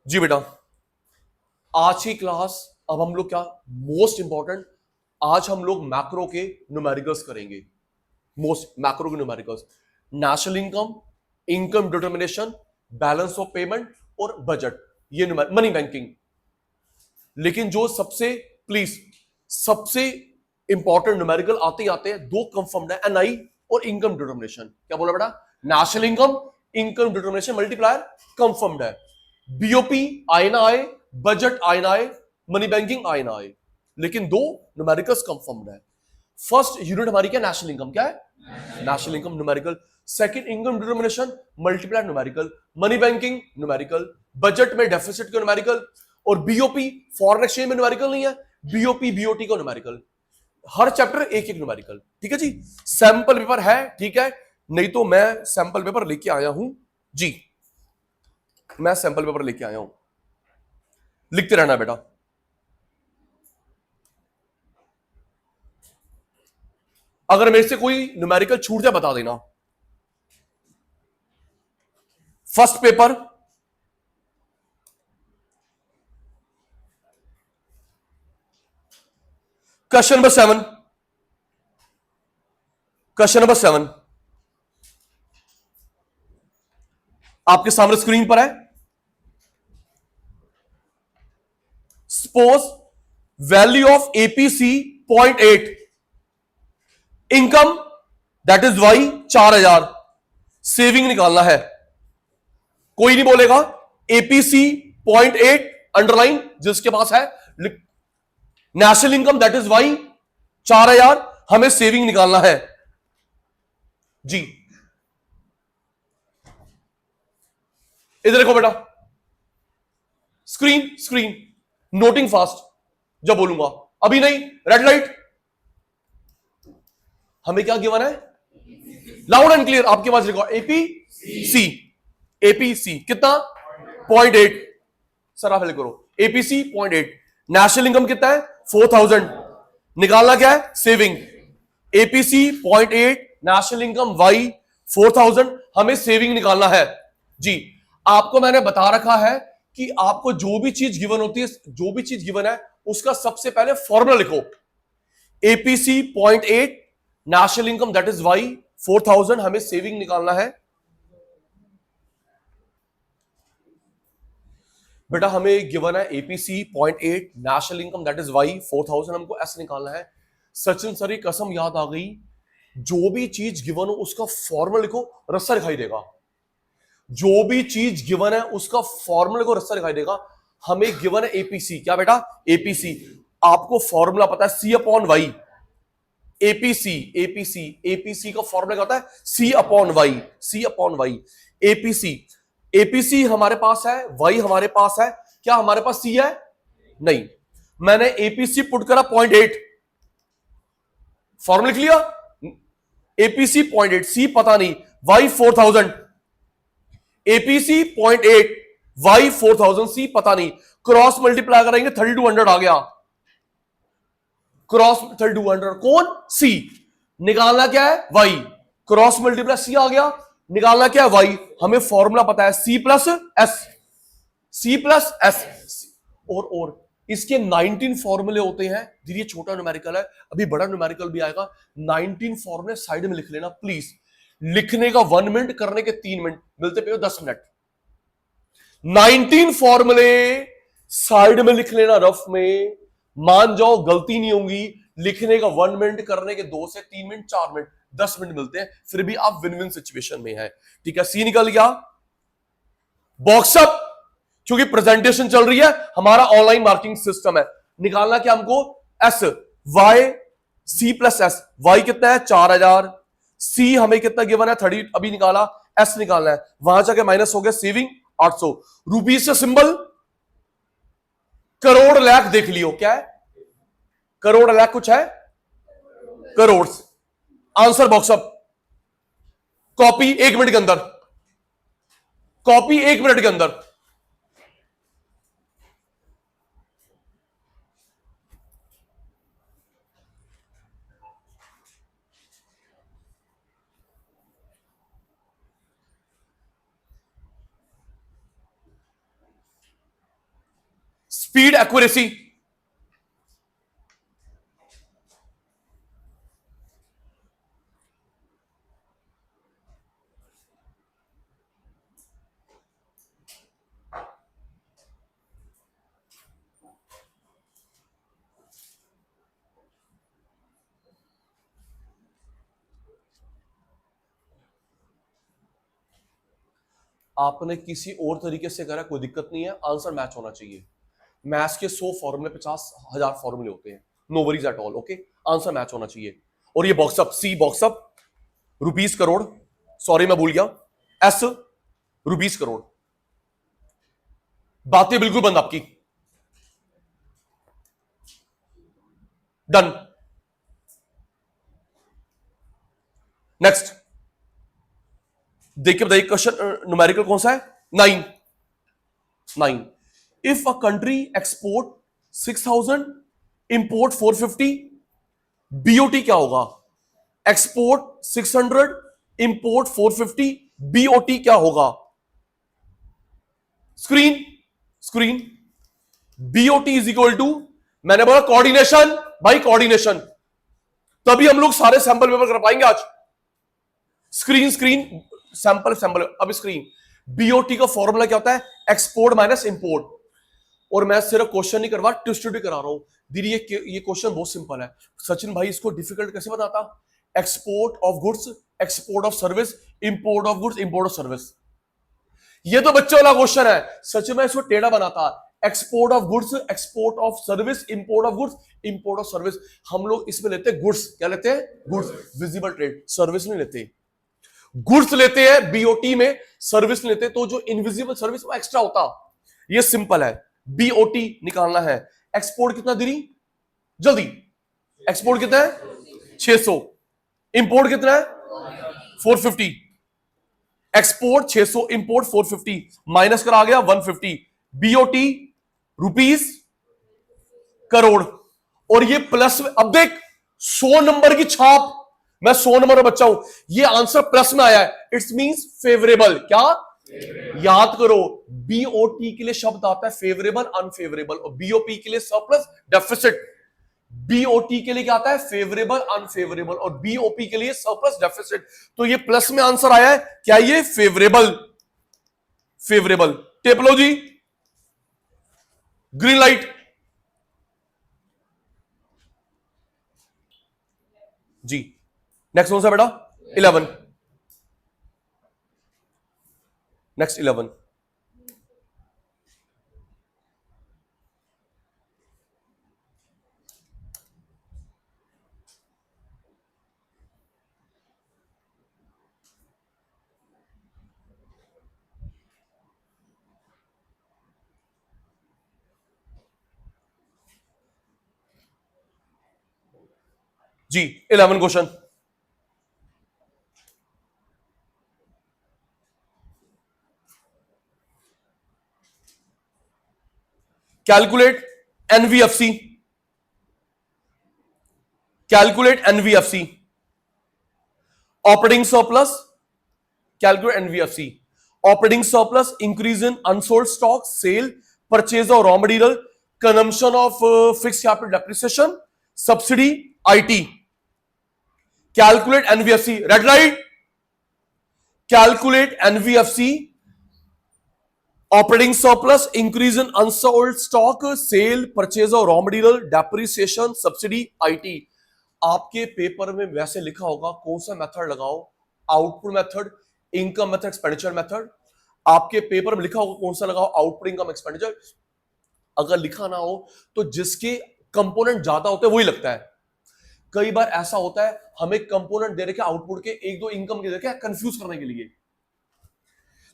जी बेटा, आज की क्लास, अब हम लोग क्या, मोस्ट इंपॉर्टेंट, आज हम लोग मैक्रो के न्यूमेरिकल्स करेंगे। मोस्ट मैक्रो के numericals, national income, income determination, balance of payment और बजट, ये मनी बैंकिंग। लेकिन जो सबसे, प्लीज, सबसे इंपॉर्टेंट न्यूमेरिकल आते ही आते हैं, दो कंफर्म्ड है, एनआई और इनकम डिटर्मिनेशन। क्या बोला बेटा? National income, income determination multiplier confirmed है। बीओपी आए ना आए, बजट आए ना आए, मनी बैंकिंग आए ना आए, लेकिन दो न्यूमेरिकल्स कंफर्म्ड है। फर्स्ट यूनिट हमारी क्या? National income. क्या है? National income numerical. Second income determination multiplier numerical. Money banking numerical. Budget में डेफिसिट का न्यूमेरिकल। और बीओपी फॉरेन एक्सचेंज में न्यूमेरिकल नहीं है, बीओपी बीओटी का न्यूमेरिकल। हर चैप्टर एक एक न्यूमेरिकल। ठीक है जी। सैंपल पेपर है, ठीक है, नहीं तो मैं सैंपल पेपर लेके आया हूं जी, मैं सैंपल पेपर लेके आया हूं, लिखते रहना बेटा। अगर मेरे से कोई न्यूमेरिकल छूट जाए बता देना। First paper, question number 7, question number 7 आपके सामने स्क्रीन पर है। Suppose value of APC 0.8, income that is Y 4000, saving निकालना है। कोई नहीं बोलेगा एपीसी 0.8 अंडरलाइन, जिसके पास है, national income that is Y 4000, हमें सेविंग निकालना है जी। इधर देखो बेटा, स्क्रीन स्क्रीन, नोटिंग फास्ट जब बोलूंगा, अभी नहीं, रेड लाइट। हमें क्या गिवन है? लाउड एंड क्लियर आपके पास लिखो, एपीसी, एपीसी कितना? 0.8। सर आप करो, एपीसी 0.8, नेशनल इनकम कितना है? 4000, निकालना क्या है? Saving. APC 0.8, national income Y 4000, हमें सेविंग निकालना है जी। आपको मैंने बता रखा है कि आपको जो भी चीज गिवन होती है, जो भी चीज गिवन है, उसका सबसे पहले फॉर्मूला लिखो। APC 0.8, national income that is Y 4000, हमें सेविंग निकालना है। बेटा हमें गिवन है APC 0.8, national income that is Y 4000, हमको एस निकालना है। सचिन सर की कसम याद आ गई, जो भी चीज गिवन हो उसका फॉर्मूला लिखो, रस्सा दिखाई देगा। जो भी चीज गिवन है उसका फॉर्मूला को, रस्सा दिखाई देगा। हमें गिवन है एपीसी, क्या बेटा? एपीसी। आपको फॉर्मूला पता है, C upon Y. APC, APC, APC का फॉर्मूला क्या होता है? C upon Y, C upon Y. APC, APC हमारे पास है, वाई हमारे पास है, क्या हमारे पास सी है? नहीं। मैंने एपीसी पुट करा 0.8, फॉर्मूला लिख लिया, एपीसी 0.8, सी पता नहीं, वाई 4000, एपीसी 0.8, वाई 4000, सी पता नहीं, क्रॉस मल्टीप्लाई करेंगे 3200 आ गया, क्रॉस 3200, कौन? सी। निकालना क्या है? वाई। क्रॉस मल्टीप्लाई सी आ गया, निकालना क्या है? वाई। हमें फॉर्मूला पता है, C plus S, C plus S. और इसके 19 फॉर्मूले होते हैं। ये छोटा न्यूमेरिकल है, अभी बड़ा न्यूमेरिकल भी आएगा। 19 फॉर्मूले साइड में लिख लेना प्लीज। लिखने का 1 मिनट, करने के 3 मिनट, मिलते पे 10 मिनट। 19 फॉर्मूले साइड में लिख लेना रफ में, मान जाओ गलती नहीं होगी। लिखने का 1 मिनट, करने के 2 से 3 मिनट, 4 मिनट, 10 मिनट मिलते हैं, फिर भी आप विन विन सिचुएशन में है। ठीक है, सी निकल गया, बॉक्सअप। क्योंकि प्रेजेंटेशन चल रही है, हमारा ऑनलाइन मार्किंग सिस्टम है। निकालना क्या हमको? S, Y, C plus S. Y कितना है? 4000। सी हमें कितना गिवन है? 30, अभी निकाला। एस निकालना है, वहां जाके माइनस हो गया, सेविंग 800 रुपीज से सिंबल करोड़ लाख देख लियो, क्या है? करोड़ लाख कुछ है? करोड़। आंसर बॉक्सअप, कॉपी 1 मिनट के अंदर, कॉपी 1 मिनट के अंदर। स्पीड एक्यूरेसी, आपने किसी और तरीके से करा कोई दिक्कत नहीं है, आंसर मैच होना चाहिए। मैथ्स के 100 फॉर्मूले 50,000 फॉर्मूले होते हैं, no worries at all, okay. Answer match होना चाहिए। और ये box up, C box up rupees crore, sorry मैं भूल गया, एस रुपीस करोड़। बातें बिल्कुल बंद आपकी, डन। नेक्स्ट देखिए, बताइए क्वेश्चन न्यूमेरिकल कौन सा है? 9। If a country export 6,000, import 450, BOT क्या होगा? एक्सपोर्ट 600, इंपोर्ट 450, बीओटी क्या होगा? Screen BOT is equal to, मैंने बोला कोऑर्डिनेशन, भाई कोऑर्डिनेशन, तभी हम लोग सारे सैंपल पेपर कर पाएंगे आज। स्क्रीन सैंपल अब स्क्रीन। बीओटी का फॉर्मूला क्या होता है? Export minus import. और मैं सिर्फ क्वेश्चन नहीं करवा, ट्विस्टेड भी करा रहा हूं दीदी। ये क्वेश्चन बहुत सिंपल है। सचिन भाई इसको डिफिकल्ट कैसे बताता? Export of goods, export of service, import of goods, import of service. ये तो बच्चों वाला क्वेश्चन है। सचिन भाई इसको टेढ़ा बनाता, export of goods, export of service, import of goods, import of service. हम लोग इसमें लेते हैं गुड्स, क्या लेते हैं? Goods, visible trade. सर्विस नहीं लेते, गुड्स लेते हैं बीओटी में, सर्विस लेते हैं। तो जो इनविजिबल सर्विस वो एक्स्ट्रा होता। ये सिंपल है, बीओटी निकालना है। एक्सपोर्ट कितना दीदी? जल्दी, एक्सपोर्ट कितना है? 600। इंपोर्ट कितना है? 450। एक्सपोर्ट 600, इंपोर्ट 450, माइनस करा गया 150। BOT rupees crore. और ये प्लस, अब देख 100 नंबर की छाप, मैं 100 नंबर का बच्चा हूं, ये आंसर प्लस में आया है, इट्स मींस फेवरेबल। क्या? याद करो, बीओटी के लिए शब्द आता है फेवरेबल, अनफेवरेबल, और बीओपी के लिए सरप्लस, डेफिसिट। बीओटी के लिए क्या आता है? फेवरेबल, अनफेवरेबल, और बीओपी के लिए सरप्लस, डेफिसिट। तो ये प्लस में आंसर आया है, क्या ये फेवरेबल? टेपलॉजी, ग्रीन लाइट जी। नेक्स्ट कौन सा बेटा? 11। नेक्स्ट 11। जी 11 question. Calculate NVFC, calculate NVFC, operating surplus, calculate NVFC. Operating surplus, increase in unsold stock, sale, purchase of raw material, consumption of fixed capital, depreciation, subsidy, IT. Calculate NVFC, red light. Calculate NVFC, operating surplus, increase in unsold stock, sale, purchase of raw material, depreciation, subsidy, IT. आपके paper में वैसे लिखा होगा कौन सा method लगाओ, output method, income method, expenditure method. आपके paper में लिखा होगा कौन सा लगाओ, आउटपुट, इनकम, एक्सपेंडिचर। अगर लिखा ना हो तो जिसके कंपोनेंट ज्यादा होते हैं वही लगता है। कई बार ऐसा होता है, हमें कंपोनेंट दे रखे आउटपुट के, एक दो इनकम के दे रखे, कंफ्यूज करने के लिए।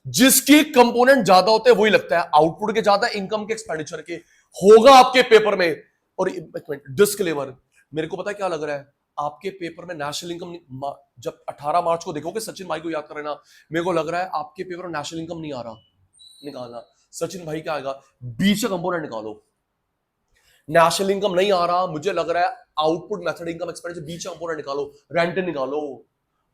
जिसकी कंपोनेंट ज्यादा होते हैं वही लगता है, आउटपुट के ज्यादा, इनकम के, एक्सपेंडिचर के। होगा आपके पेपर में। और डिस्क्लेमर, मेरे को पता है क्या लग रहा है, आपके पेपर में नेशनल इनकम, जब 18 मार्च को देखोगे, सचिन भाई को याद करना, मेरे को लग रहा है आपके पेपर में नेशनल इनकम नहीं आ रहा, निकालना। सचिन भाई क्या आएगा? बीच का कंपोनेंट निकालो। नेशनल इनकम नहीं आ रहा, मुझे लग रहा है आउटपुट मेथड, इनकम, एक्सपेंडिचर, बीच का कंपोनेंट निकालो, रेंट निकालो,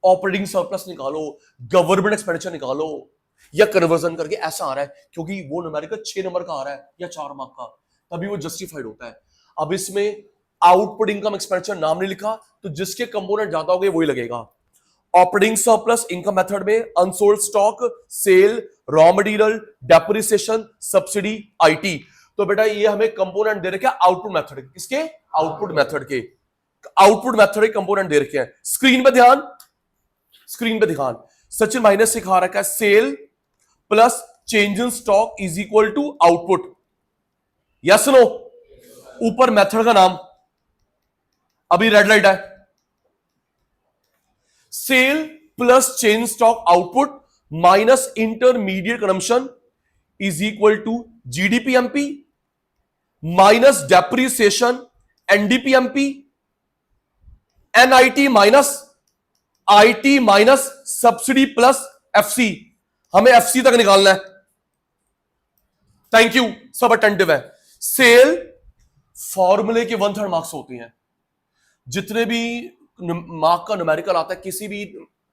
ऑपरेटिंग सरप्लस निकालो, गवर्नमेंट एक्सपेंडिचर निकालो, या कन्वर्जन करके। ऐसा आ रहा है क्योंकि वो न्यूमेरिकल 6 नंबर का आ रहा है या 4 मार्क का। तभी वो जस्टिफाइड होता है। अब इसमें आउटपुट इनकम एक्सपेंडिचर नाम नहीं लिखा, तो जिसके कंपोनेंट ज्यादा हो गए वही लगेगा। ऑपरेटिंग सरप्लस इनकम मेथड में unsold stock, sale, raw material, depreciation, subsidy, IT. तो बेटा ये हमें कंपोनेंट दे रखे आउटपुट मेथड के, किसके? आउटपुट मेथड के। आउटपुट मेथड के कंपोनेंट दे रखे हैं। स्क्रीन पे ध्यान, स्क्रीन पे ध्यान। सचिन भाई ने सिखा रखा है sale plus change in stock is equal to output. Yes no? ऊपर मेथड का नाम, अभी रेड लाइट है। Sale plus change stock output minus intermediate consumption is equal to GDPMP minus depreciation NDPMP, NIT minus IT minus subsidy plus FC. हमें FC तक निकालना है। Thank you, सब अटेंटिव है। सेल फॉर्मूले के 1/3 मार्क्स होते हैं। जितने भी मार्क का न्यूमेरिकल आता है किसी भी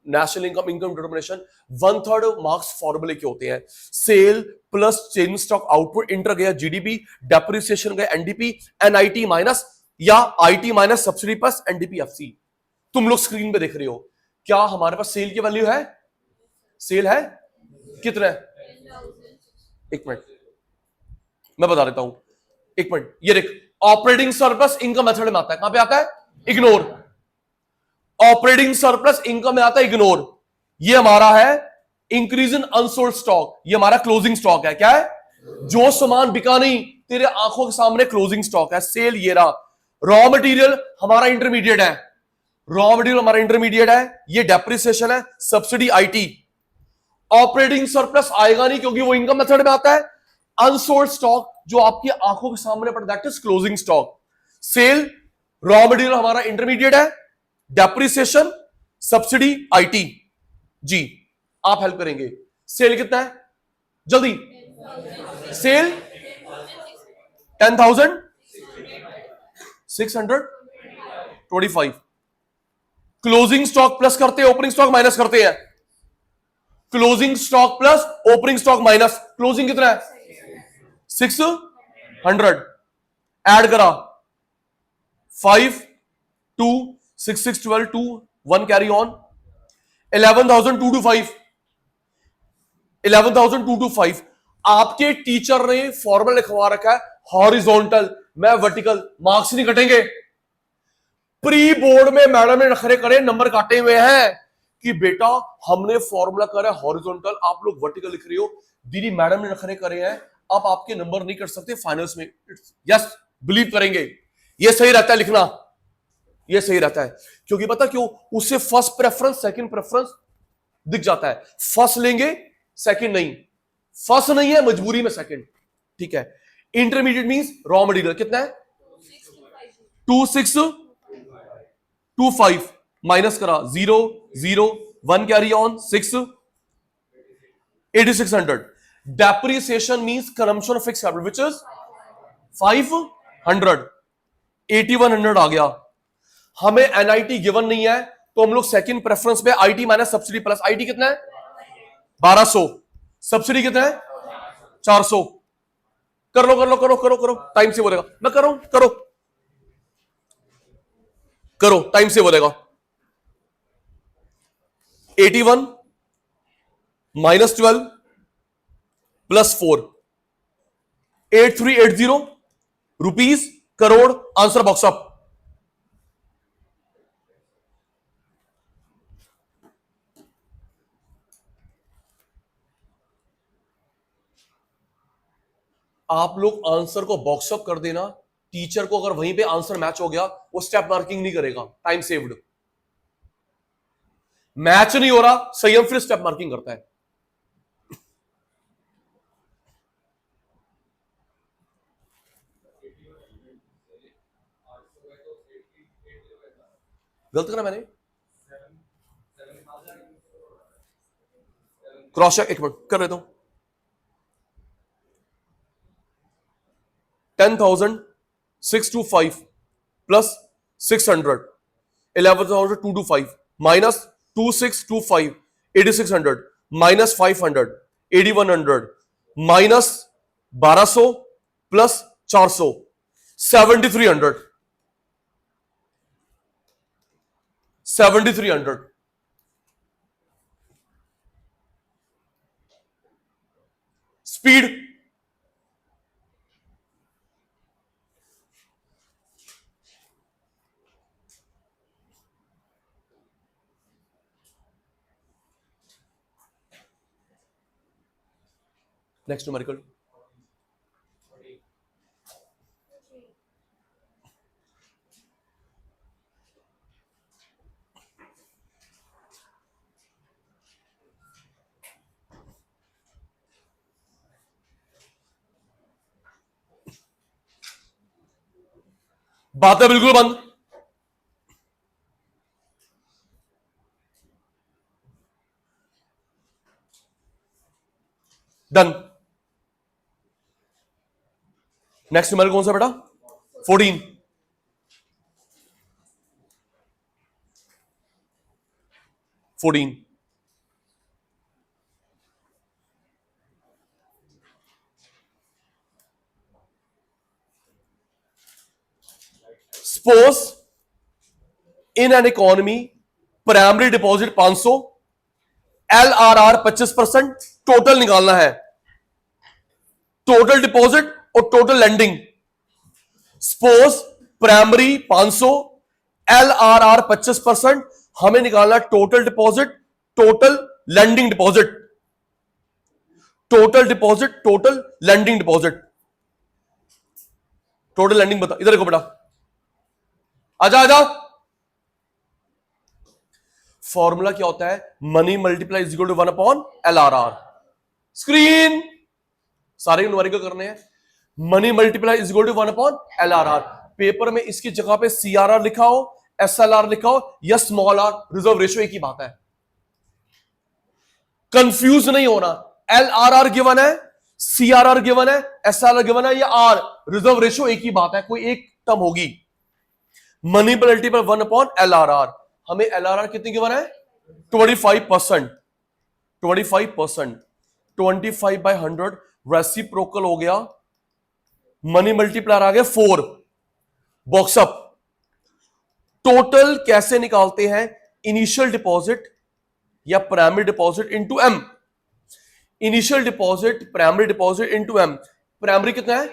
नेशनल इनकम डिटर्मिनेशन, 1/3 मार्क्स फॉर्मूले के होते हैं। Sale plus change stock output, inter गया जीडीपी, डेप्रिसिएशन गया एनडीपी, एनआईटी माइनस या IT minus subsidy plus NDP FC. तुम लोग स्क्रीन पे देख रहे हो, क्या हमारे पास सेल की वैल्यू है? सेल है कितना है? एक मिनट मैं बता देता हूं, एक मिनट। ये देख, ऑपरेटिंग सरप्लस इनकम मेथड में आता है। कहां पे आता है? इग्नोर। ऑपरेटिंग सरप्लस इनकम में आता है इग्नोर। ये हमारा है इंक्रीज इन अनसोल्ड स्टॉक, ये हमारा क्लोजिंग स्टॉक है। क्या है? जो सामान बिका नहीं, तेरे आंखों के सामने क्लोजिंग स्टॉक है। सेल ये रहा। रॉ मटेरियल हमारा इंटरमीडिएट है, रॉ मटेरियल हमारा इंटरमीडिएट है। ये डेप्रिसिएशन है, सब्सिडी आईटी। ऑपरेटिंग सरप्लस आएगा नहीं क्योंकि वो इनकम मेथड में आता है। अनसोल्ड स्टॉक जो आपकी आंखों के सामने पड़ता है, that is closing stock. Sale, raw material हमारा इंटरमीडिएट है, डेप्रिसिएशन, सब्सिडी, आईटी। जी आप हेल्प करेंगे। सेल कितना है? जल्दी। सेल 10,625। क्लोजिंग स्टॉक प्लस करते हैं, ओपनिंग स्टॉक माइनस करते हैं। Closing stock plus opening stock minus, closing कितना है? 600। ऐड करा 5 2 6 6 12 2 1 कैरी ऑन 11,225। 11,225। आपके टीचर ने फॉर्मूला लिखवा रखा है हॉरिजॉन्टल, मैं वर्टिकल, मार्क्स नहीं कटेंगे। प्री बोर्ड में मैडम ने नखरे करे, नंबर काटे हुए हैं कि बेटा हमने फॉर्मूला करा हॉरिजॉन्टल, आप लोग वर्टिकल लिख रही हो। दीदी मैडम ने नखरे करे हैं, अब आपके नंबर नहीं कट सकते फाइनल्स में। यस, बिलीव करेंगे, ये सही रहता है लिखना, ये सही रहता है। क्योंकि पता क्यों? उससे फर्स्ट प्रेफरेंस सेकंड प्रेफरेंस दिख जाता है। फर्स्ट लेंगे सेकंड नहीं, फर्स्ट नहीं है मजबूरी में सेकंड। ठीक है। इंटरमीडिएट मींस रॉ मटेरियल कितना है? 2625 माइनस करा 0 0 1 carry on 6 8600। Depreciation means consumption of fixed capital which is 500। 8100 आ गया। हमें एनआईटी गिवन नहीं है तो हम लोग सेकंड प्रेफरेंस पे IT minus subsidy plus, IT कितना है? 1200, सब्सिडी कितना है? 400। कर लो कर लो करो करो करो, टाइम से बोलेगा। मैं करो करो करो, टाइम से बोलेगा। 81 minus 12 plus 4 8380 rupees crore. Answer box up. आप लोग आंसर को बॉक्स अप कर देना। टीचर को अगर वहीं पे आंसर मैच हो गया, वो स्टेप मार्किंग नहीं करेगा, टाइम सेव्ड। मैच नहीं हो रहा, संयम फिर स्टेप मार्किंग करता है। गलत करा मैंने, क्रॉस चेक एक मिनट कर लेता हूं। 10,625 plus 600 11,225 minus 2625 8600 minus 500 8100 minus 1200 plus 400, 7300, 7300, speed next numerical बातें बिल्कुल बंद। डन। नेक्स्ट न्यूमेरिकल कौन सा बेटा? 14, 14, suppose in an economy primary deposit 500, LRR 25%, total निकालना है, टोटल डिपॉजिट और total lending. Suppose primary 500, LRR 25%, हमें निकालना total deposit, total lending deposit, total deposit, total lending deposit, total lending बता। इधर देखो बेटा, आजा आजा। फॉर्मूला क्या होता है? Money multiply is equal to 1/LRR। Screen सारे न्यूमेरिकल करने हैं। Money multiply is equal to 1/LRR। Paper में इसकी जगह पे CRR लिखा हो, SLR लिखा हो या स्मॉल आर, रिजर्व रेशियो एक ही बात है, कंफ्यूज नहीं होना। LRR गिवन है, CRR गिवन है, SLR गिवन है या R, रिजर्व रेशियो एक ही बात है, कोई एक टर्म होगी। Money multiply 1/LRR। हमें LRR कितनी गिवन है? 25%, 25%, 25/100 रेसिप्रोकल हो गया। मनी मल्टीप्लायर आ गया 4, बॉक्सअप। टोटल कैसे निकालते हैं? इनिशियल डिपॉजिट या primary deposit into M। Initial deposit, primary deposit into M। Primary कितना है?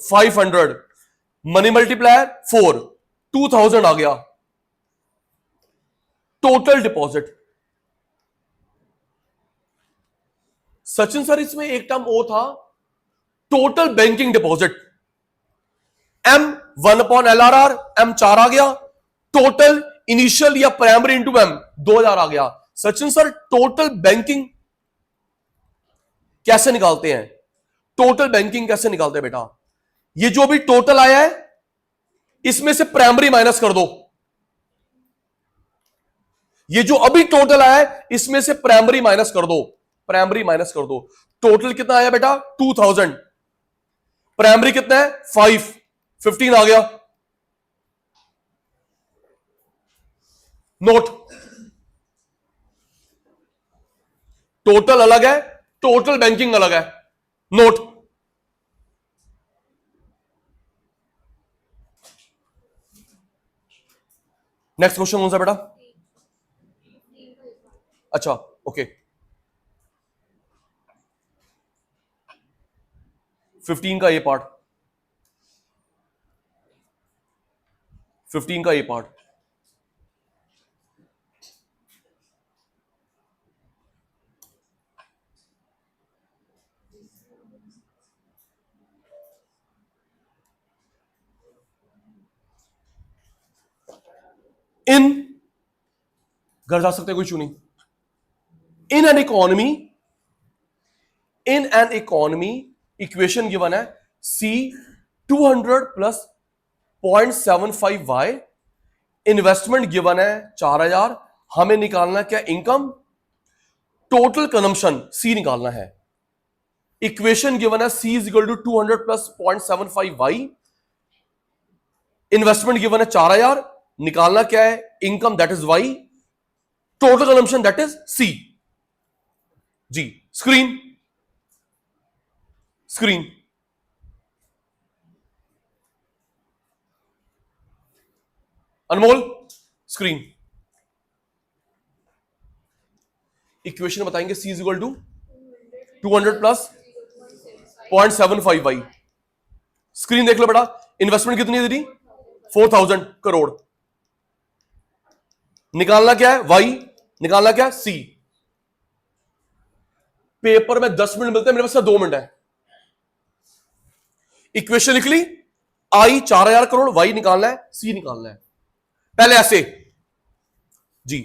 500, मनी मल्टीप्लायर 4, 2000 आ गया। टोटल डिपॉजिट, सचिन सर इसमें एक टर्म ओ था, total banking deposit. M 1/LRR, M 4 आ गया। टोटल इनिशियल या प्राइमरी इंटू M 2000 आ गया। सचिन सर टोटल बैंकिंग कैसे निकालते हैं? टोटल बैंकिंग कैसे निकालते हैं बेटा? ये जो भी टोटल आया है इसमें से प्राइमरी माइनस कर दो। ये जो अभी टोटल आया है इसमें से प्राइमरी माइनस कर दो, प्राइमरी माइनस कर दो। टोटल कितना आया बेटा? 2000। प्राइमरी कितना है? 5, 15 आ गया। नोट, टोटल अलग है, टोटल बैंकिंग अलग है। नोट, नेक्स्ट क्वेश्चन कौन सा बेटा? अच्छा ओके, 15 का ये पार्ट, 15 का ये पार्ट। इन घर जा सकते कोई इशू नहीं। इन एन इकोनॉमी इक्वेशन गिवन है C 200 plus 0.75Y। Investment given है 4000। हमें निकालना क्या? इनकम, टोटल कंजम्पशन C निकालना है। इक्वेशन गिवन है C is equal to 200 plus 0.75Y। Investment given है 4000, निकालना क्या है? Income that is Y, total consumption that is C। जी screen, screen Anmol screen equation बताएंगे। C is equal to 200 plus 0.75 screen देख लो बेटा। इन्वेस्टमेंट कितनी है तेरी? 4000 करोड़। निकालना क्या है? वाई। निकालना क्या है? सी। पेपर में 10 मिनट मिलते हैं, मेरे पास 2 मिनट है। इक्वेशन लिख ली। आई 4000 करोड़, वाई निकालना है, सी निकालना है। पहले ऐसे जी,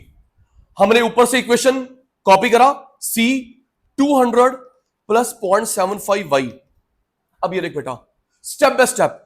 हमने ऊपर से इक्वेशन कॉपी करा। सी 200 प्लस 0.75 वाई। अब ये देख बेटा, स्टेप बाय स्टेप।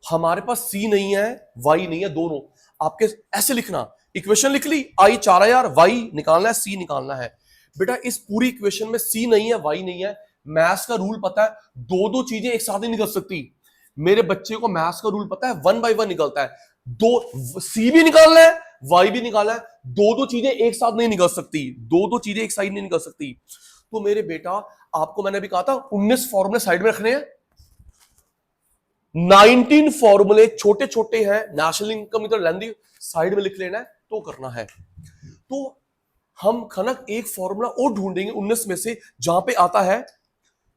हमारे पास सी नहीं है, वाई नहीं है, दोनों आपके ऐसे लिखना। इक्वेशन लिख ली, आई 4000, वाई निकालना है, सी निकालना है। बेटा इस पूरी इक्वेशन में सी नहीं है, वाई नहीं है। मैथ्स का रूल पता है, दो दो चीजें एक साथ नहीं निकल सकती। मेरे बच्चे को मैथ्स का रूल पता है, 1 बाय 1 निकलता है। दो सी भी निकालना है, वाई भी निकालना है। दो दो चीजें एक साथ नहीं निकल सकती, दो दो चीजें एक साथ नहीं निकल सकती। तो मेरे बेटा, आपको मैंने भी कहा था 19 फॉर्मूले साइड में रखने हैं। 19 फॉर्मूले छोटे छोटे हैं, नेशनल इनकम इधर लेंदी साइड में लिख लेना है, तो करना है। तो हम खनक एक फॉर्मूला और ढूंढेंगे 19 में से, जहां पे आता है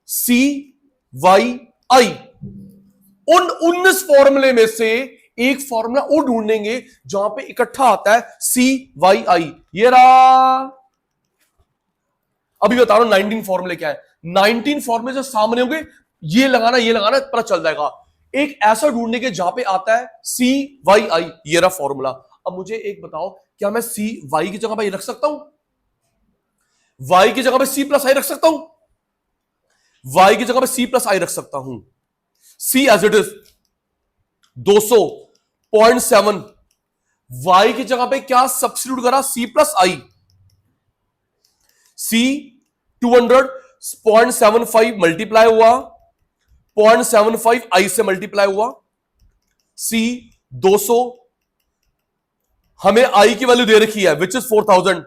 सी वाई आई। उन 19 फॉर्मूले में से एक फॉर्मूला और ढूंढेंगे जहां पे इकट्ठा आता है सी वाई आई। ये रहा। अभी बता रहा हूं 19 फॉर्मूले क्या है। 19 फॉर्मूले जो सामने होंगे, ये लगाना पता चल जाएगा। एक ऐसा ढूंढने के जहां पे आता है सी वाई आई। ये रहा फॉर्मूला। अब मुझे एक बताओ, क्या मैं सी वाई की जगह पे रख सकता हूं? वाई की जगह पे सी प्लस आई रख सकता हूं? वाई की जगह पे सी प्लस आई रख सकता हूं। सी एज इट इज 200.7। वाई की जगह पे क्या सब्स्टिट्यूट करा? सी प्लस आई। सी 200.75 मल्टीप्लाई हुआ, 0.75 आई से मल्टीप्लाई हुआ। सी 200, हमें आई की वैल्यू दे रखी है विच इज 4000।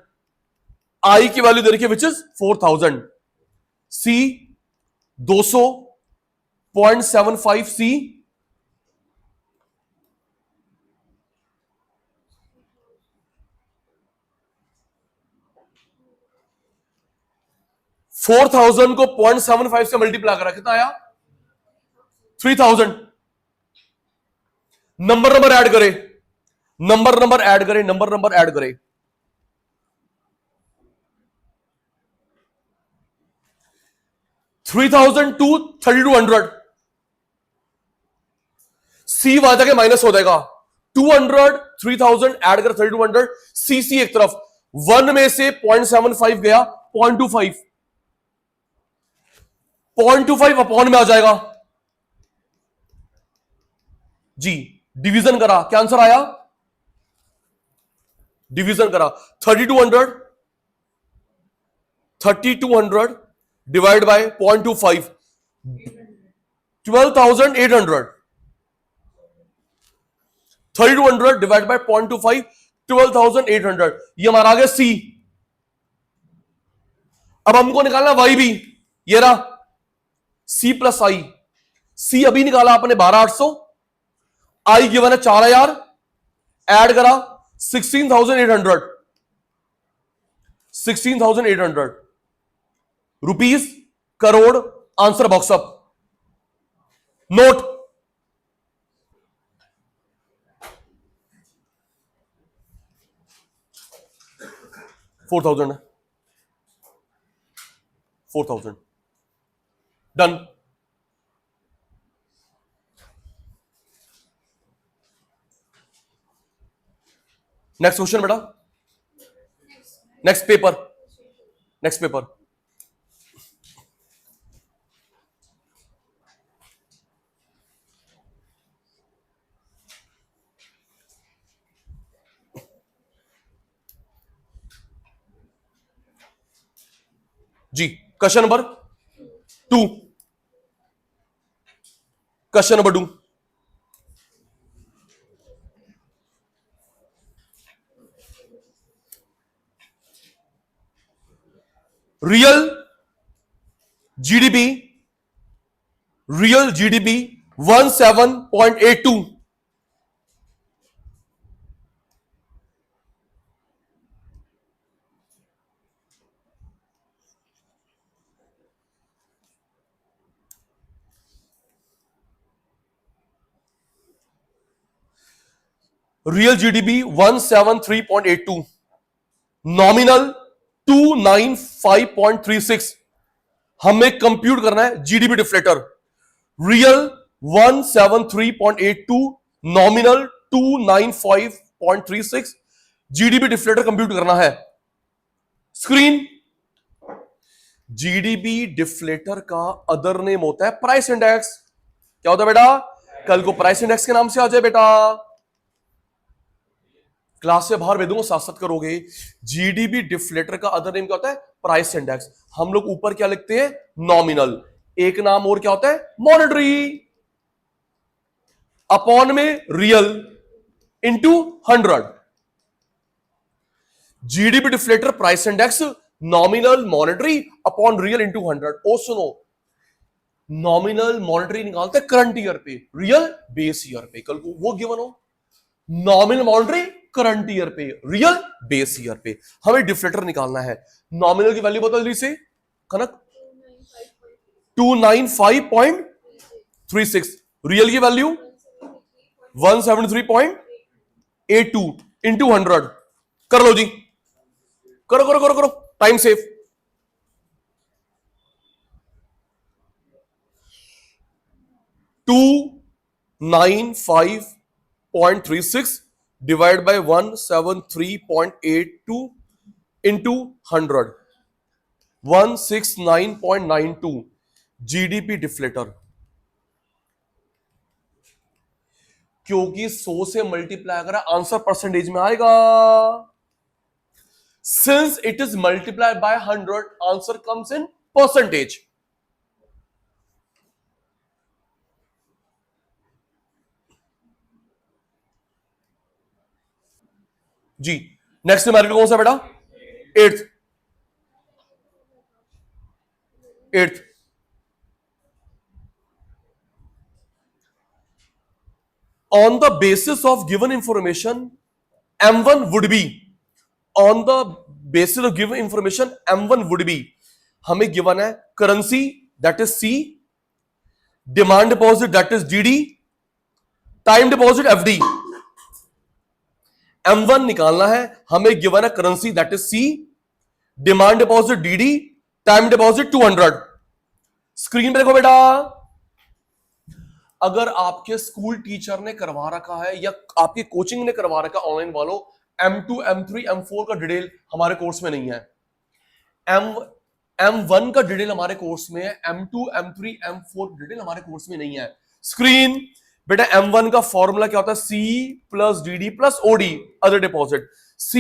आई की वैल्यू दे रखी है विच इज 4000। सी 200.75 सी 4000 को 0.75 से मल्टीप्लाई करा, कितना आया? 3000। नंबर ऐड करे, नंबर ऐड करे, नंबर ऐड करे। 3000 टू 3200। सी वहां जाके माइनस हो जाएगा। 200 3000 ऐड कर 3200। सी एक तरफ, 1 में से 0.75 गया, 0.25। 0.25 अपॉन में आ जाएगा जी। डिवीजन करा, क्या आंसर आया? डिवीजन करा 3200 डिवाइड बाय 0.25, 12,800। 3200 divide by 0.25, 12,800। ये हमारा आ गया सी। अब हमको निकालना वाई भी। ये रहा सी प्लस आई। सी अभी निकाला आपने 12,800। आई गिवन है 4000, ऐड करा 16,800। 16,800 rupees crore. Answer box up. Note. $4,000 है। 4,000 डन। नेक्स्ट क्वेश्चन बेटा, नेक्स्ट पेपर, नेक्स्ट पेपर। जी, question number 2। Question number 2। Real GDP, real GDP 17.82। Real GDP 173.82, nominal 295.36। हमें कंप्यूट करना है GDP deflator. Real 173.82, nominal 295.36, GDP deflator compute करना है। Screen, GDP deflator का other name होता है प्राइस इंडेक्स। क्या होता है बेटा? कल को प्राइस इंडेक्स के नाम से आ जाए बेटा, क्लास से बाहर भेजूंगा, साथ साथ करोगे। जीडीपी डिफ्लेटर का अदर नेम क्या होता है? Price index. हम लोग ऊपर क्या लिखते हैं? नॉमिनल। एक नाम और क्या होता है? मॉनेटरी। अपॉन में real into 100। GDP deflator price index nominal monetary upon real into 100। ओ सुनो, नॉमिनल मॉनेटरी निकालते हैं करंट ईयर पे, रियल बेस ईयर पे। कल को वो गिवन हो, नॉमिनल मॉनेटरी करंट ईयर पे, रियल बेस ईयर पे। हमें डिफ्लेटर निकालना है। नॉमिनल की वैल्यू बता जल्दी से कनक, 295.36। रियल की वैल्यू 173.82 इंटू 100। कर लो जी, करो करो करो करो, time save. 295.36 divide by 173.82 into 100, 169.92 GDP deflator. क्योंकि 100 से मल्टीप्लाई करा, आंसर परसेंटेज में आएगा। Since it is multiplied by 100, answer comes in percentage. जी, नेक्स्ट न्यूमेरिकल कौन सा बेटा? Eighth. Eighth, on the basis of given information, M1 would be, on the basis of given information, M1 would be, हमें given है currency that is C, demand deposit that is DD, time deposit FD. M1 निकालना है, हमें given है currency that is C, demand deposit DD, time deposit 200। Screen पे देखो बेटा, अगर आपके स्कूल टीचर ने करवा रखा है या आपकी कोचिंग ने करवा रखा ऑनलाइन वालों, M2 M3 M4 का डिटेल हमारे कोर्स में नहीं है। M1 का डिटेल हमारे कोर्स में है, M2 M3 M4 डिटेल हमारे कोर्स में नहीं है। स्क्रीन बेटा, M1 का फॉर्मूला क्या होता है? C plus DD plus OD other deposit. C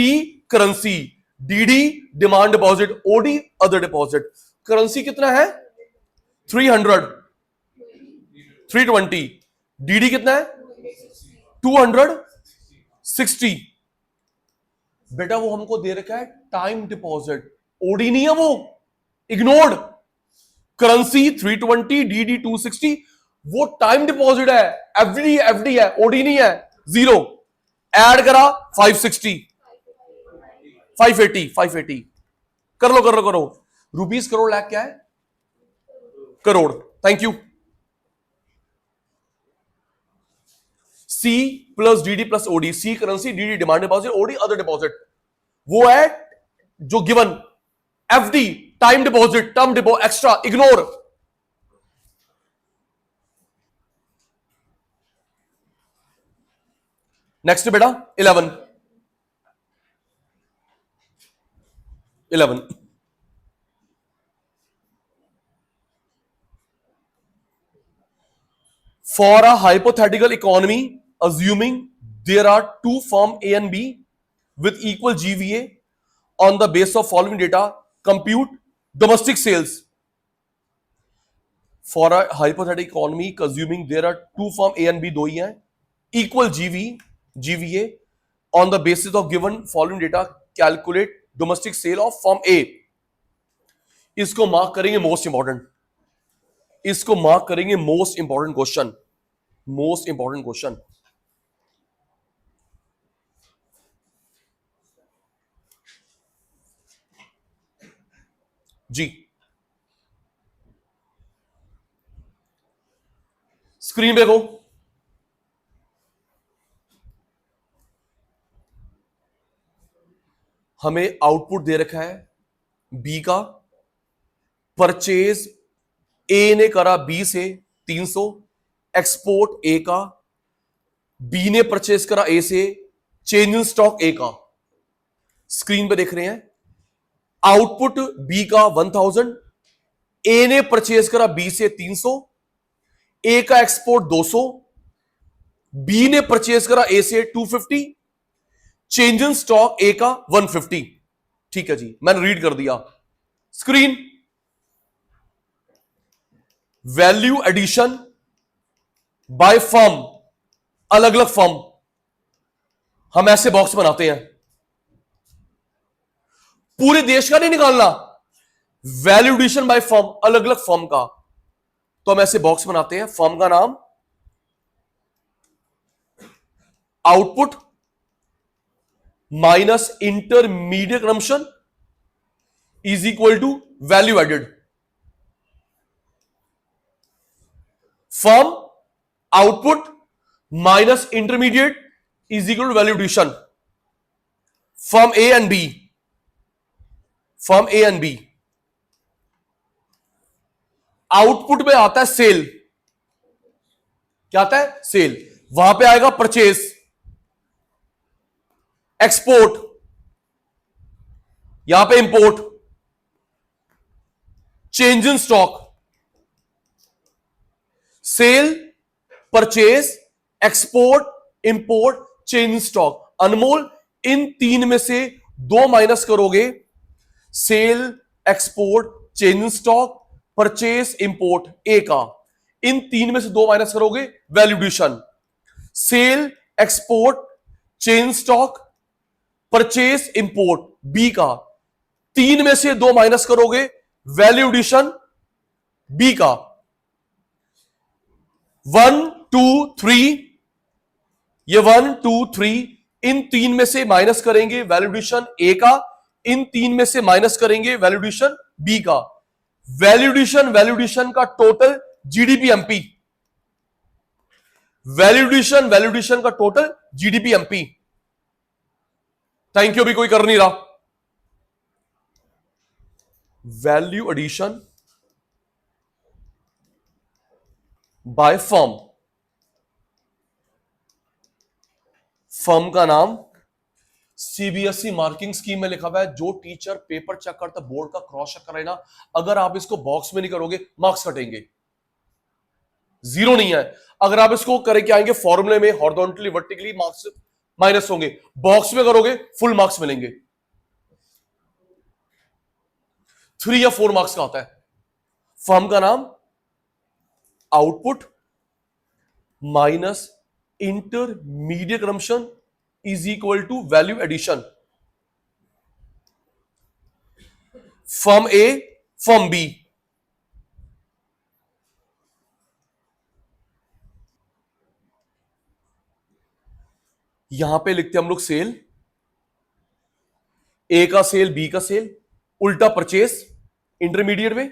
currency, DD demand deposit, OD other deposit. Currency कितना है? 300, 320। DD कितना है? 260। बेटा वो हमको दे रखा है टाइम डिपॉजिट, ओडी नहीं है वो, इग्नोर्ड। करेंसी 320, DD 260, वो टाइम डिपॉजिट है, एफडी है, ओडी नहीं है। जीरो ऐड करा 560, 580। कर लो कर लो करो। रुपीस करोड़ लाख क्या है? Crore. Thank you. C plus DD plus OD, C currency, DD demand deposit, OD other deposit. वो है जो given, FD time deposit, term deposit extra, ignore. Next बेटा 11। For a hypothetical economy, assuming there are two firms A and B with equal GVA, on the basis of following data, compute domestic sales. For a hypothetical economy, assuming there are two firms A and B, दो ही हैं, equal GVA, on the basis of given following data, calculate domestic sale of firm A. इसको mark करेंगे most important, इसको mark करेंगे most important question, most important question. जी, screen पे देखो, हमें आउटपुट दे रखा है बी का, परचेज ए ने करा बी से 300, एक्सपोर्ट ए का, बी ने परचेज करा ए से, चेंज इन स्टॉक ए का। स्क्रीन पे देख रहे हैं आउटपुट बी का 1000, ए ने परचेज करा बी से 300, ए का एक्सपोर्ट 200, बी ने परचेज करा ए से 250, चेंज इन स्टॉक ए का 150। ठीक है जी, मैंने रीड कर दिया। Screen, value addition by firm, अलग अलग फर्म, हम ऐसे बॉक्स बनाते हैं, पूरे देश का नहीं निकालना, वैल्यू एडिशन बाय फर्म, अलग अलग फर्म का। तो हम ऐसे बॉक्स बनाते हैं, फर्म का नाम, output minus intermediate consumption is equal to value added. Firm output minus intermediate is equal to value addition. Firm A and B, firm A and B. Output में आता है सेल, क्या आता है? सेल। वहां पे आएगा परचेज, एक्सपोर्ट, यहां पे import, change in stock. Sale, purchase, export, import, change in stock. Anmol, इन तीन में से दो माइनस करोगे, sale, export, change in stock, purchase, import, A का। इन तीन में से दो माइनस करोगे, value addition. Sale, export, change stock, purchase, import, B का। तीन में से दो माइनस करोगे, वैल्यू एडिशन, बी का। 1 2 3, ये 1 2 3, इन तीन में से माइनस करेंगे वैल्यू एडिशन ए का, इन तीन में से माइनस करेंगे वैल्यू एडिशन बी का। वैल्यू एडिशन का total GDP MP, value addition का total GDP MP. Thank you, भी कोई कर नहीं रहा। Value addition by firm, firm का नाम सीबीएसई मार्किंग स्कीम में लिखा हुआ है। जो टीचर पेपर चेक करता है, बोर्ड का क्रॉस चेक करे ना, अगर आप इसको बॉक्स में नहीं करोगे, मार्क्स कटेंगे, जीरो नहीं है। अगर आप इसको करके आएंगे फॉर्मूले में, हॉरिजॉन्टली वर्टिकली, मार्क्स माइनस होंगे। बॉक्स में करोगे, फुल मार्क्स मिलेंगे। 3 या 4 मार्क्स का आता है। फर्म का नाम, output minus intermediate consumption is equal to value addition. Firm A, firm B. यहां पे लिखते हैं हम लोग सेल, ए का सेल, बी का सेल, उल्टा परचेस इंटरमीडिएट में,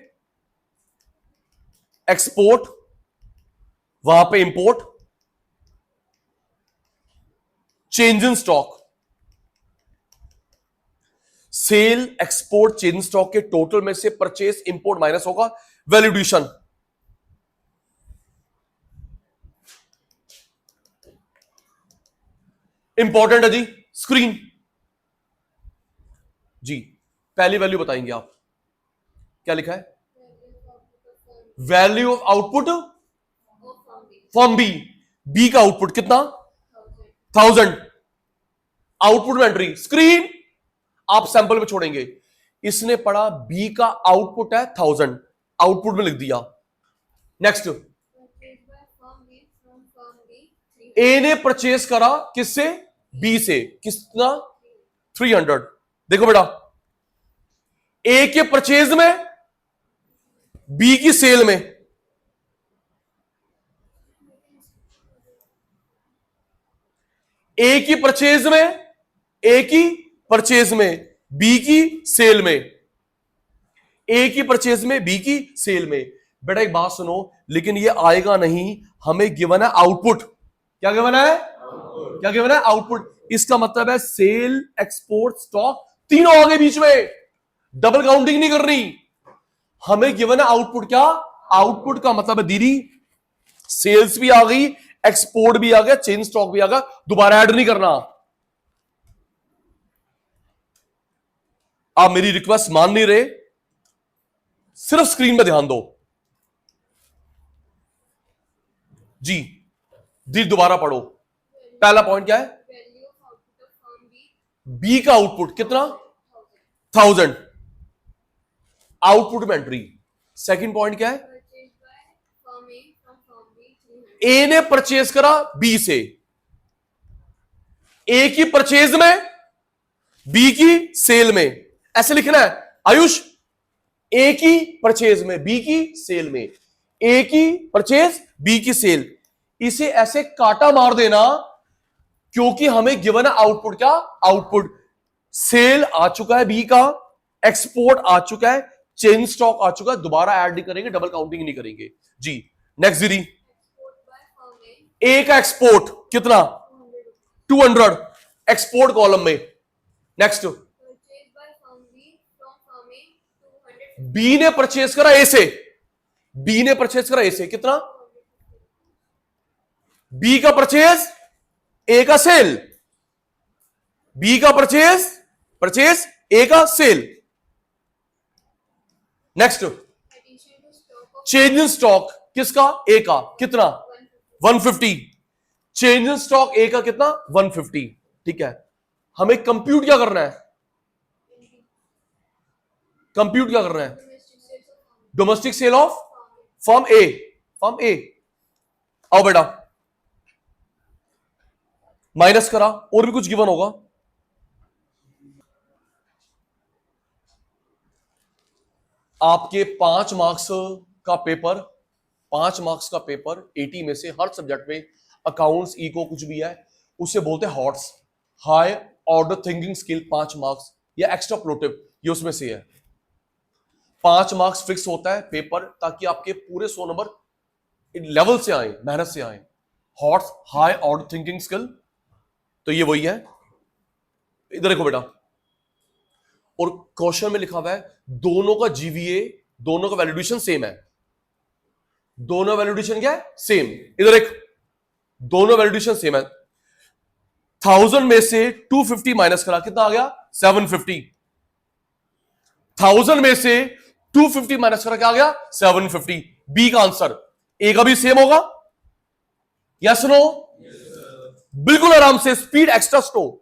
एक्सपोर्ट, वहां पे import, change in stock. Sale, export, change in stock के टोटल में से परचेस, इंपोर्ट माइनस होगा, वैल्यू एडिशन। इंपॉर्टेंट है जी। स्क्रीन जी, पहली वैल्यू बताएंगे आप, क्या लिखा है? Value of output firm B, B का आउटपुट कितना? 1000। आउटपुट में एंट्री, स्क्रीन आप सैंपल में छोड़ेंगे। इसने पढ़ा बी का आउटपुट है 1000, आउटपुट में लिख दिया। नेक्स्ट, ए ने परचेज करा किससे? बी से, कितना? 300। देखो बेटा, ए के परचेज में, बी की सेल में। ए की परचेज में, ए की परचेज में, बी की सेल में। ए की परचेज में, बी की सेल में। बेटा एक बात सुनो, लेकिन ये आएगा नहीं, हमें गिवन है आउटपुट। क्या गिवन है? क्या गिवन है? आउटपुट। इसका मतलब है सेल, एक्सपोर्ट, स्टॉक तीनों आ गए बीच में, डबल काउंटिंग नहीं करनी। हमें गिवन है आउटपुट, क्या आउटपुट का मतलब है दीदी सेल्स भी आ गई, एक्सपोर्ट भी आ गया, चेंज स्टॉक भी आ गया, दोबारा ऐड नहीं करना। आप मेरी रिक्वेस्ट मान नहीं रहे, सिर्फ स्क्रीन पे ध्यान दो जी। दीदी दोबारा पढ़ो, पहला पॉइंट क्या है, बी का आउटपुट कितना 1000, आउटपुट में एंट्री। सेकंड पॉइंट क्या है, ए ने परचेज करा बी से, ए की परचेज में, बी की सेल में, ऐसे लिखना है आयुष, ए की परचेज में, बी की सेल में, ए की परचेज बी की सेल। इसे ऐसे काटा मार देना, क्योंकि हमें गिवन है आउटपुट, क्या आउटपुट सेल आ चुका है बी का, एक्सपोर्ट आ चुका है, चेंज स्टॉक आ चुका है, दोबारा ऐड नहीं करेंगे, डबल काउंटिंग नहीं करेंगे जी। नेक्स्ट दीदी, ए का एक्सपोर्ट कितना 200, एक्सपोर्ट कॉलम में। नेक्स्ट, बी ने परचेज करा ए से, बी ने परचेज करा ए से कितना, बी का परचेज ए का सेल, बी का परचेज परचेज ए का sale. Next, change in stock किसका, ए का कितना 150, चेंज इन स्टॉक ए का कितना 150। ठीक है, हमें कंप्यूट क्या करना है, कंप्यूट क्या करना है, domestic sale of firm A, firm A. आओ बेटा, माइनस करा, और भी कुछ गिवन होगा, आपके 5 मार्क्स का पेपर, 5 मार्क्स का पेपर 80 में से हर सब्जेक्ट में, अकाउंट्स इको कुछ भी है, उसे बोलते हैं hots, high order thinking skill 5 marks, या एक्स्ट्रा प्रोटिव, ये उसमें से है। 5 मार्क्स फिक्स होता है पेपर, ताकि आपके पूरे 100 नंबर लेवल से आए, मेहनत से आए। Hots high order thinking skill, तो ये वही है। इधर देखो बेटा, और क्वेश्चन में लिखा हुआ है दोनों का जीवीए, दोनों का वैल्यूएशन सेम है, दोनों वैल्यूएशन क्या है सेम। इधर एक, दोनों वैल्यूएशन सेम है। 1000 में से 250 माइनस करा, कितना आ गया 750। 1000 में से 250 माइनस करा, क्या आ गया 750। बी का आंसर, ए का भी सेम होगा, यस नो, बिल्कुल आराम से, स्पीड एक्स्ट्रा स्लो।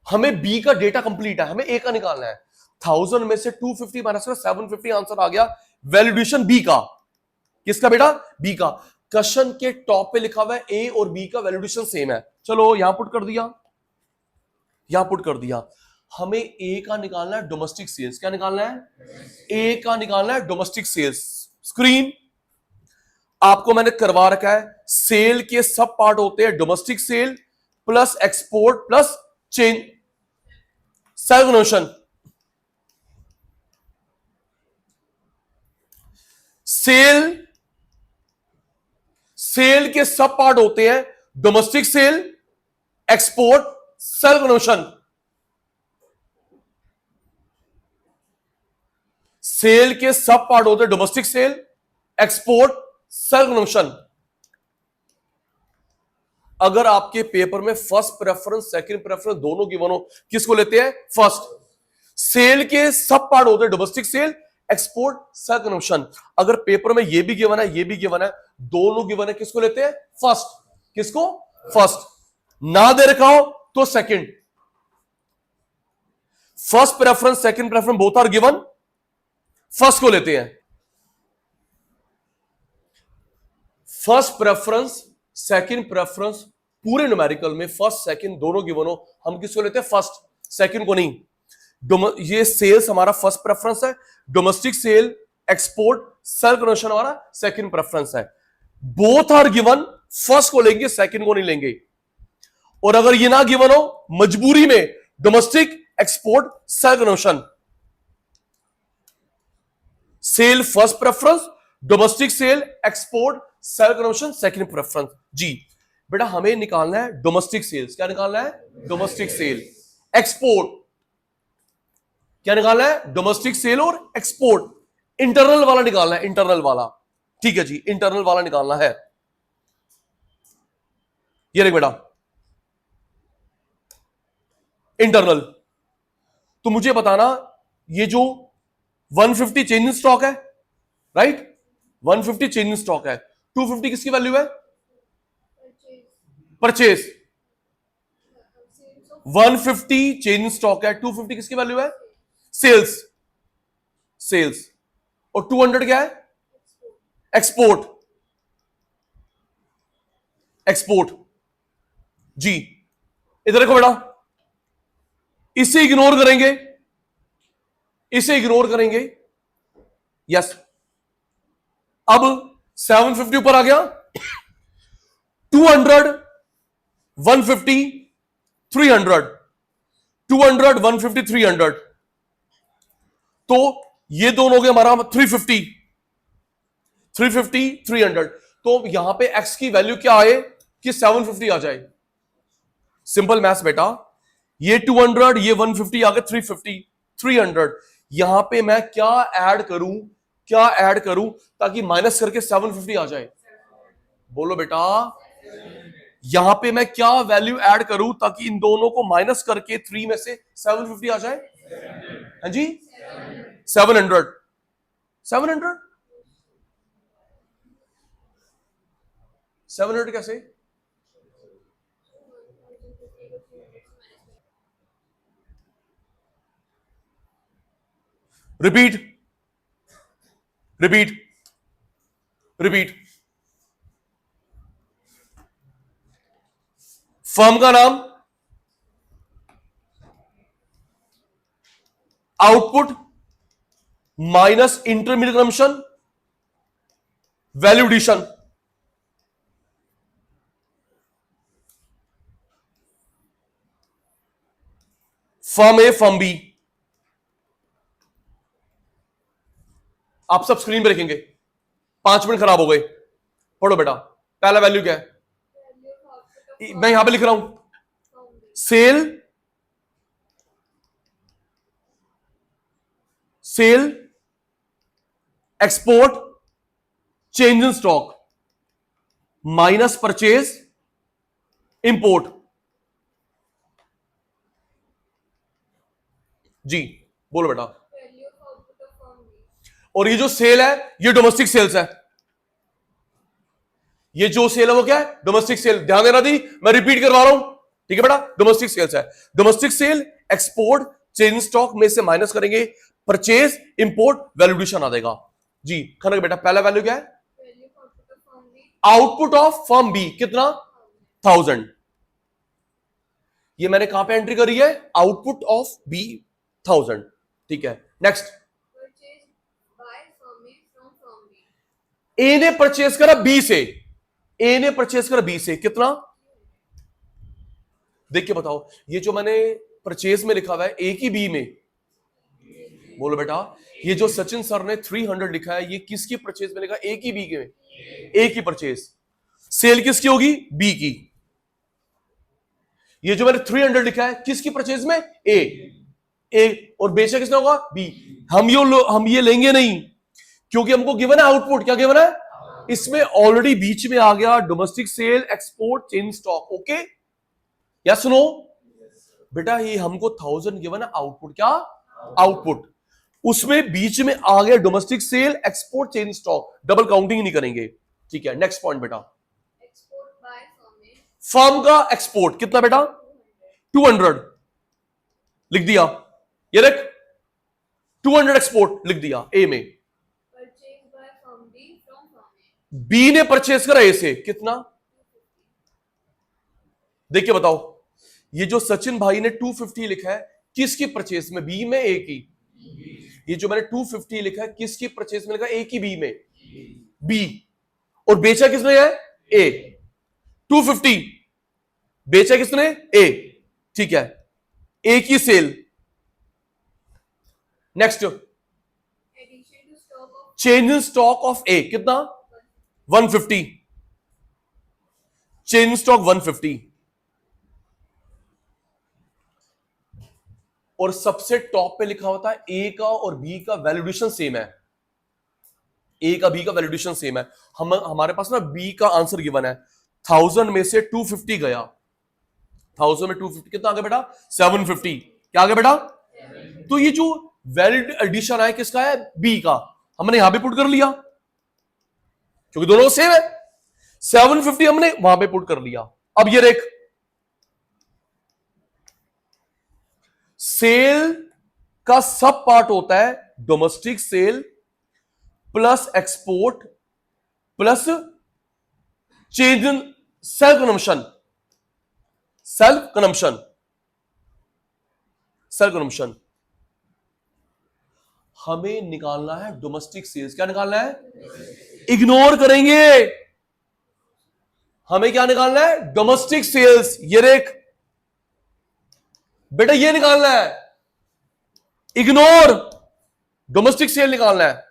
हमें बी का डेटा कंप्लीट है, हमें ए का निकालना है। 1000 में से 250 माइनस करा, 750 आंसर आ गया। वैल्यूएशन बी का, किसका बेटा बी का। क्वेश्चन के टॉप पे लिखा हुआ है ए और बी का वैल्यूएशन सेम है, चलो यहां पुट कर दिया, यहां पुट कर दिया। हमें ए का निकालना है डोमेस्टिक सेल्स, क्या निकालना है ए का निकालना है डोमेस्टिक सेल्स। स्क्रीन आपको मैंने करवा रखा है, सेल के सब पार्ट होते हैं domestic sale plus export plus change self notion. Sale के सब पार्ट होते हैं domestic sale, export, self notion. Sale के सब पार्ट होते हैं domestic sale, export, self notion. अगर आपके पेपर में फर्स्ट प्रेफरेंस सेकंड प्रेफरेंस दोनों गिवन हो, किसको लेते हैं फर्स्ट। सेल के सब पार्ट होते हैं domestic sale, export, self notion. अगर पेपर में ये भी गिवन है, ये भी गिवन है, दोनों गिवन है, किसको लेते हैं फर्स्ट। किसको फर्स्ट, ना दे रखा हो तो second. First preference second preference both are given, first को लेते हैं। फर्स्ट प्रेफरेंस सेकंड प्रेफरेंस पूरे न्यूमेरिकल में फर्स्ट सेकंड दोनों गिवन हो, हम किसको लेते हैं फर्स्ट, सेकंड को नहीं। ये सेल्स हमारा फर्स्ट प्रेफरेंस है, domestic sale, export, self notion हमारा सेकंड प्रेफरेंस है। बोथ आर गिवन, फर्स्ट को लेंगे सेकंड को नहीं लेंगे। और अगर ये ना गिवन हो, मजबूरी में domestic, export, self notion. Sale first preference, domestic sale, export, self notion second preference. जी बेटा हमें निकालना है डोमेस्टिक सेल्स, क्या निकालना है डोमेस्टिक सेल। एक्सपोर्ट क्या निकालना है? डोमेस्टिक सेल और एक्सपोर्ट। इंटरनल वाला निकालना है, इंटरनल वाला। ठीक है जी, इंटरनल वाला निकालना है। ये देख बेटा, इंटरनल। तो मुझे बताना, ये जो 150 चेंज इन स्टॉक है, राइट, 150 चेंज इन स्टॉक है, 250 किसकी वैल्यू है? परचेज। 150 चेंज इन स्टॉक है, 250 किसकी वैल्यू है? सेल्स। सेल्स। और 200 क्या है? एक्सपोर्ट। एक्सपोर्ट जी। इधर देखो बेटा, इसे इग्नोर करेंगे, इसे इग्नोर करेंगे। यस, अब 750 ऊपर आ गया, 200, 150, 300, 200, 150, 300। तो ये दोनों हो गए हमारा 350, 350, 300। तो यहां पे एक्स की वैल्यू क्या आए कि 750 आ जाए? सिंपल मैथ्स बेटा, ये 200, ये 150 आ गए, 350, 300। यहां पे मैं क्या ऐड करूं, क्या ऐड करूं ताकि माइनस करके 750 आ जाए? बोलो बेटा, यहां पे मैं क्या वैल्यू ऐड करूं ताकि इन दोनों को माइनस करके 3 में से 750 आ जाए? हाँ जी, 700। 700, 700 कैसे? Repeat, repeat, repeat. फर्म का नाम, output minus intermediate consumption, value addition. Firm A, firm B. आप सब स्क्रीन पे लिखेंगे, 5 मिनट खराब हो गए। पढ़ो बेटा, पहला वैल्यू क्या है? मैं यहां पे लिख रहा हूं, sale, sale, export, change in stock, minus purchase, import. जी बोलो बेटा। और ये जो सेल है, ये डोमेस्टिक सेल्स है। ये जो सेल है वो क्या है? Domestic sale. ध्यान देना दी, मैं रिपीट करवा रहा हूं, ठीक है बेटा? डोमेस्टिक सेल्स है। Domestic sale, export, change stock में से माइनस करेंगे परचेज, इंपोर्ट, वैल्यूएशन आ जाएगा जी। खनक बेटा, पहला वैल्यू क्या है? आउटपुट ऑफ फर्म बी कितना? 1000। ये मैंने कहां पे एंट्री करी है? Output of B 1000। ठीक है, नेक्स्ट। ए ने परचेज करा बी से, ए ने परचेज करा बी से, कितना? देख के बताओ, ये जो मैंने परचेज में लिखा हुआ है, ए की बी में? बोलो बेटा, ये जो सचिन सर ने 300 लिखा है, ये किसकी परचेज में लिखा? ए की बी के में? ए की परचेज। सेल किसकी होगी? बी की। ये जो मैंने 300 लिखा है, किसकी परचेज में? ए। ए और बेचा किसने होगा? बी। हम ये लेंगे नहीं, क्योंकि हमको गिवन है आउटपुट। क्या गिवन है? इसमें ऑलरेडी बीच में आ गया domestic sale, export, change stock. Okay, या सुनो बेटा, ये हमको 1000 गिवन है आउटपुट। क्या आउटपुट? उसमें बीच में आ गया domestic sale, export, change stock. Double counting नहीं करेंगे। ठीक है, नेक्स्ट पॉइंट बेटा। फर्म का एक्सपोर्ट कितना बेटा? 200 लिख दिया। ये देख, 200 एक्सपोर्ट लिख दिया ए में। बी ने परचेज करा ए से, कितना? देखिए बताओ, ये जो सचिन भाई ने 250 लिखा है, किसकी परचेज में? बी में, ए की? ये जो मैंने 250 लिखा है, किसकी परचेज में लिखा? ए की, बी में? बी। और बेचा किसने है? ए। 250 बेचा किसने? ए। ठीक है, ए की sale. Next, change in stock of A कितना? 150। Change in stock 150। और सबसे टॉप पे लिखा होता है ए का और बी का वैल्यूएशन सेम है, ए का बी का वैल्यूएशन सेम है। हमारे पास ना बी का आंसर गिवन है, 1000 में से 250 गया, 1000 में 250 कितना आ गया बेटा, 750। क्या आ गया बेटा? तो ये जो वैलिड एडिशन है किसका है, बी का, हमने यहां पे पुट कर लिया क्योंकि दोनों सेम है, 750 हमने वहां पे पुट कर लिया। अब ये देख, सेल का सब पार्ट होता है domestic sale plus export plus change in self consumption, self consumption, self consumption. हमें निकालना है डोमेस्टिक सेल्स। क्या निकालना है? इग्नोर करेंगे, हमें क्या निकालना है? Domestic sales. ये देख बेटा, ये निकालना है, इग्नोर, डोमेस्टिक सेल निकालना है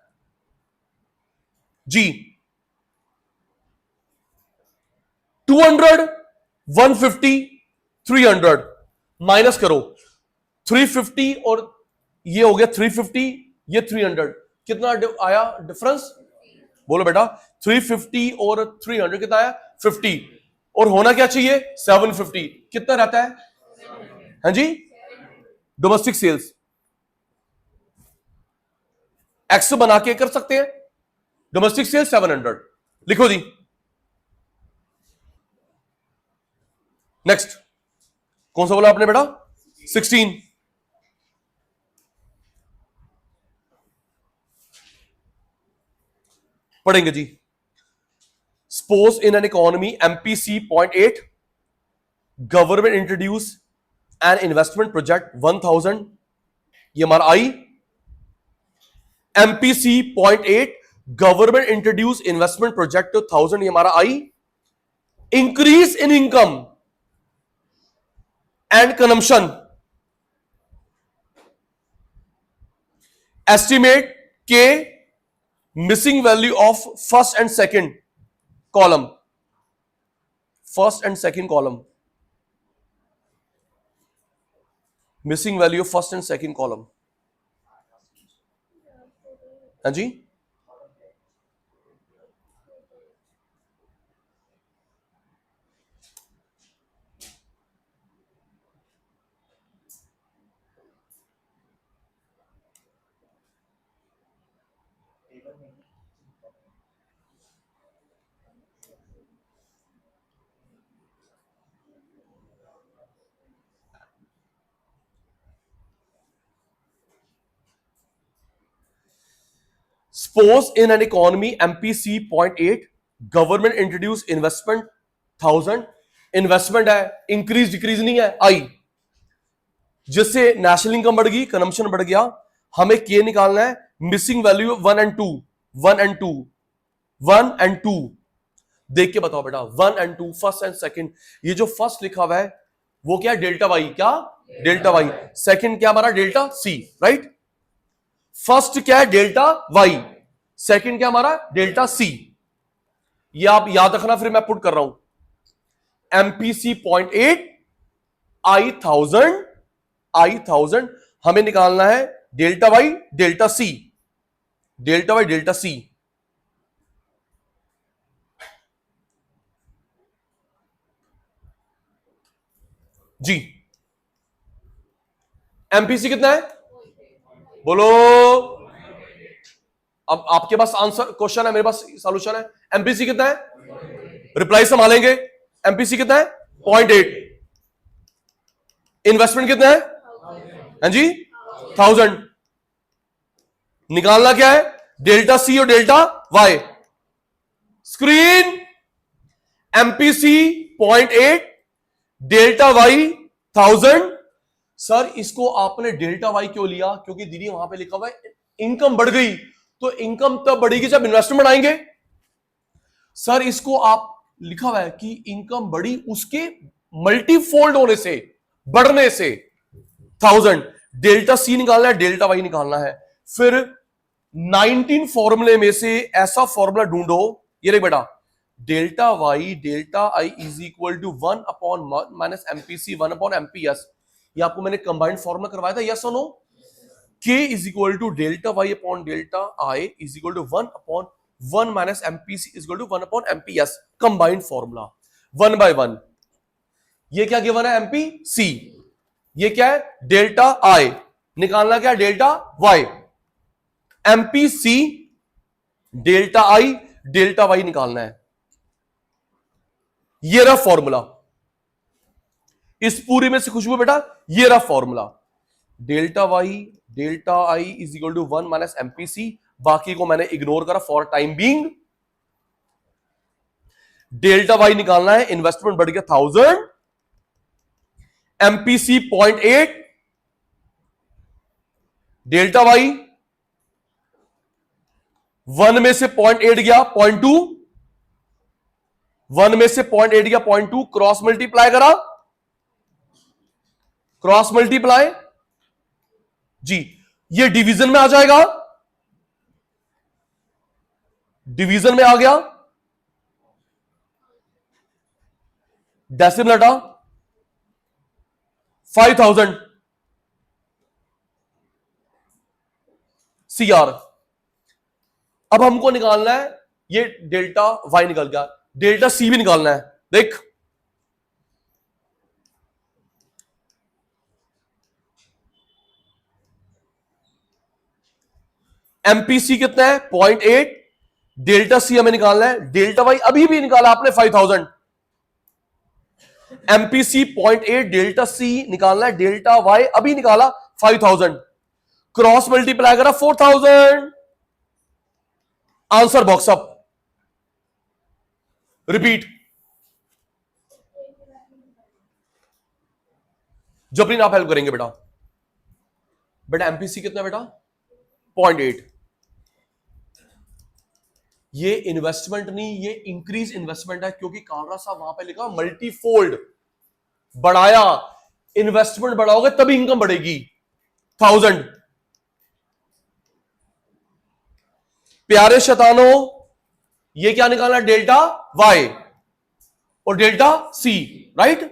जी। 200, 150, 300 माइनस करो, 350 और ये हो गया 350, ये 300, कितना आया डिफरेंस? बोलो बेटा, 350 और 300 कितना आया? 50। और होना क्या चाहिए? 750। कितना रहता है? हाँ जी, डोमेस्टिक सेल्स एक्स बना के कर सकते हैं, डोमेस्टिक सेल्स 700 लिखो जी। नेक्स्ट कौन सा बोला आपने बेटा? 16। पढ़ेंगे जी। Suppose in an economy MPC 0.8 government introduce an investment project 1000, ये हमारा आई। MPC 0.8 government introduce investment project 1000, ये हमारा आई। Increase in income and consumption, estimate के missing value of first and second column, first and second column, missing value of first and second column. हाँ जी, Suppose in an economy MPC 0.8 government introduce investment 1000, investment है, increase decrease नहीं है, आई, जिससे national income बढ़ गई, consumption बढ़ गया। हमें के निकालना है, missing value 1 and 2, 1 and 2, 1 and 2। देख के बताओ बेटा, 1 एंड 2, फर्स्ट एंड सेकंड। ये जो फर्स्ट लिखा हुआ है वो क्या है? Delta Y. क्या? Delta Y. सेकंड क्या हमारा? Delta C, right. फर्स्ट क्या है? Delta Y. सेकंड क्या हमारा? Delta C. ये आप याद रखना, फिर मैं पुट कर रहा हूं। एमपीसी 0.8 आई 1000, आई 1000, हमें निकालना है delta Y delta C, delta Y delta C जी। एमपीसी कितना है? बोलो। अब आपके पास आंसर क्वेश्चन है, मेरे पास सॉल्यूशन है। एमपीसी कितना है? रिप्लाई संभालेंगे। एमपीसी कितना है? 0.8। इन्वेस्टमेंट कितना है? हाँ जी, 1000। निकालना क्या है? डेल्टा सी और delta Y. Screen, MPC 0.8 delta Y 1000। Sir इसको आपने डेल्टा वाई क्यों लिया? क्योंकि दीदी वहां पे लिखा हुआ है इनकम बढ़ गई, तो इनकम तब बढ़ेगी जब इन्वेस्टमेंट आएंगे। सर इसको आप लिखा हुआ है कि इनकम बढ़ी उसके मल्टीफोल्ड होने से, बढ़ने से। 1000 डेल्टा सी निकालना है, डेल्टा वाई निकालना है। फिर 19 फॉर्मूले में से ऐसा फॉर्मूला ढूंढो, ये देख बेटा, delta Y delta I is equal to 1 upon minus MPC 1 upon MPS. ये आपको मैंने कंबाइंड फॉर्मूला करवाया था, यस और no? K is equal to delta Y upon delta I is equal to 1/1 minus MPC is equal to 1/एमपीएस, combined formula 1/1। ये क्या given है? एमपीसी। ये क्या है? Delta I. निकालना क्या? Delta Y. MPC delta I delta Y निकालना है। ये रहा फॉर्मूला। इस पूरी में से खुशबू बेटा ये रहा formula, delta Y delta I is equal to 1 minus MPC. बाकी को मैंने इग्नोर करा for time being. Delta Y निकालना है, इन्वेस्टमेंट बढ़ गया 1000, एमपीसी 0.8, डेल्टा वाई 1 में से 0.8 गया 0.2, 1 में से 0.8 गया 0.2, क्रॉस मल्टीप्लाई करा, क्रॉस मल्टीप्लाई जी, ये डिवीजन में आ जाएगा, डिवीजन में आ गया, डेसिमल हटा 5000 सीआर। अब हमको निकालना है, ये डेल्टा वाई निकल गया, डेल्टा सी भी निकालना है। देख एमपीसी कितना है? 0.8, डेल्टा सी हमें निकालना है, डेल्टा वाई अभी भी निकाला आपने 5000, एमपीसी 0.8, डेल्टा सी निकालना है, डेल्टा वाई अभी निकाला 5000, क्रॉस मल्टीप्लाई करा 4000, आंसर बॉक्स अप। रिपीट, जबरीन आप हेल्प करेंगे बेटा। बेटा एमपीसी कितना बेटा? 0.8। ये इन्वेस्टमेंट नहीं, ये इंक्रीज इन्वेस्टमेंट है, क्योंकि कालरा साहब वहां पे लिखा मल्टीफोल्ड, बढ़ाया। इन्वेस्टमेंट बढ़ाओगे तभी इनकम बढ़ेगी। 1000। प्यारे शैतानों, ये क्या निकालना? डेल्टा वाई और डेल्टा सी, राइट।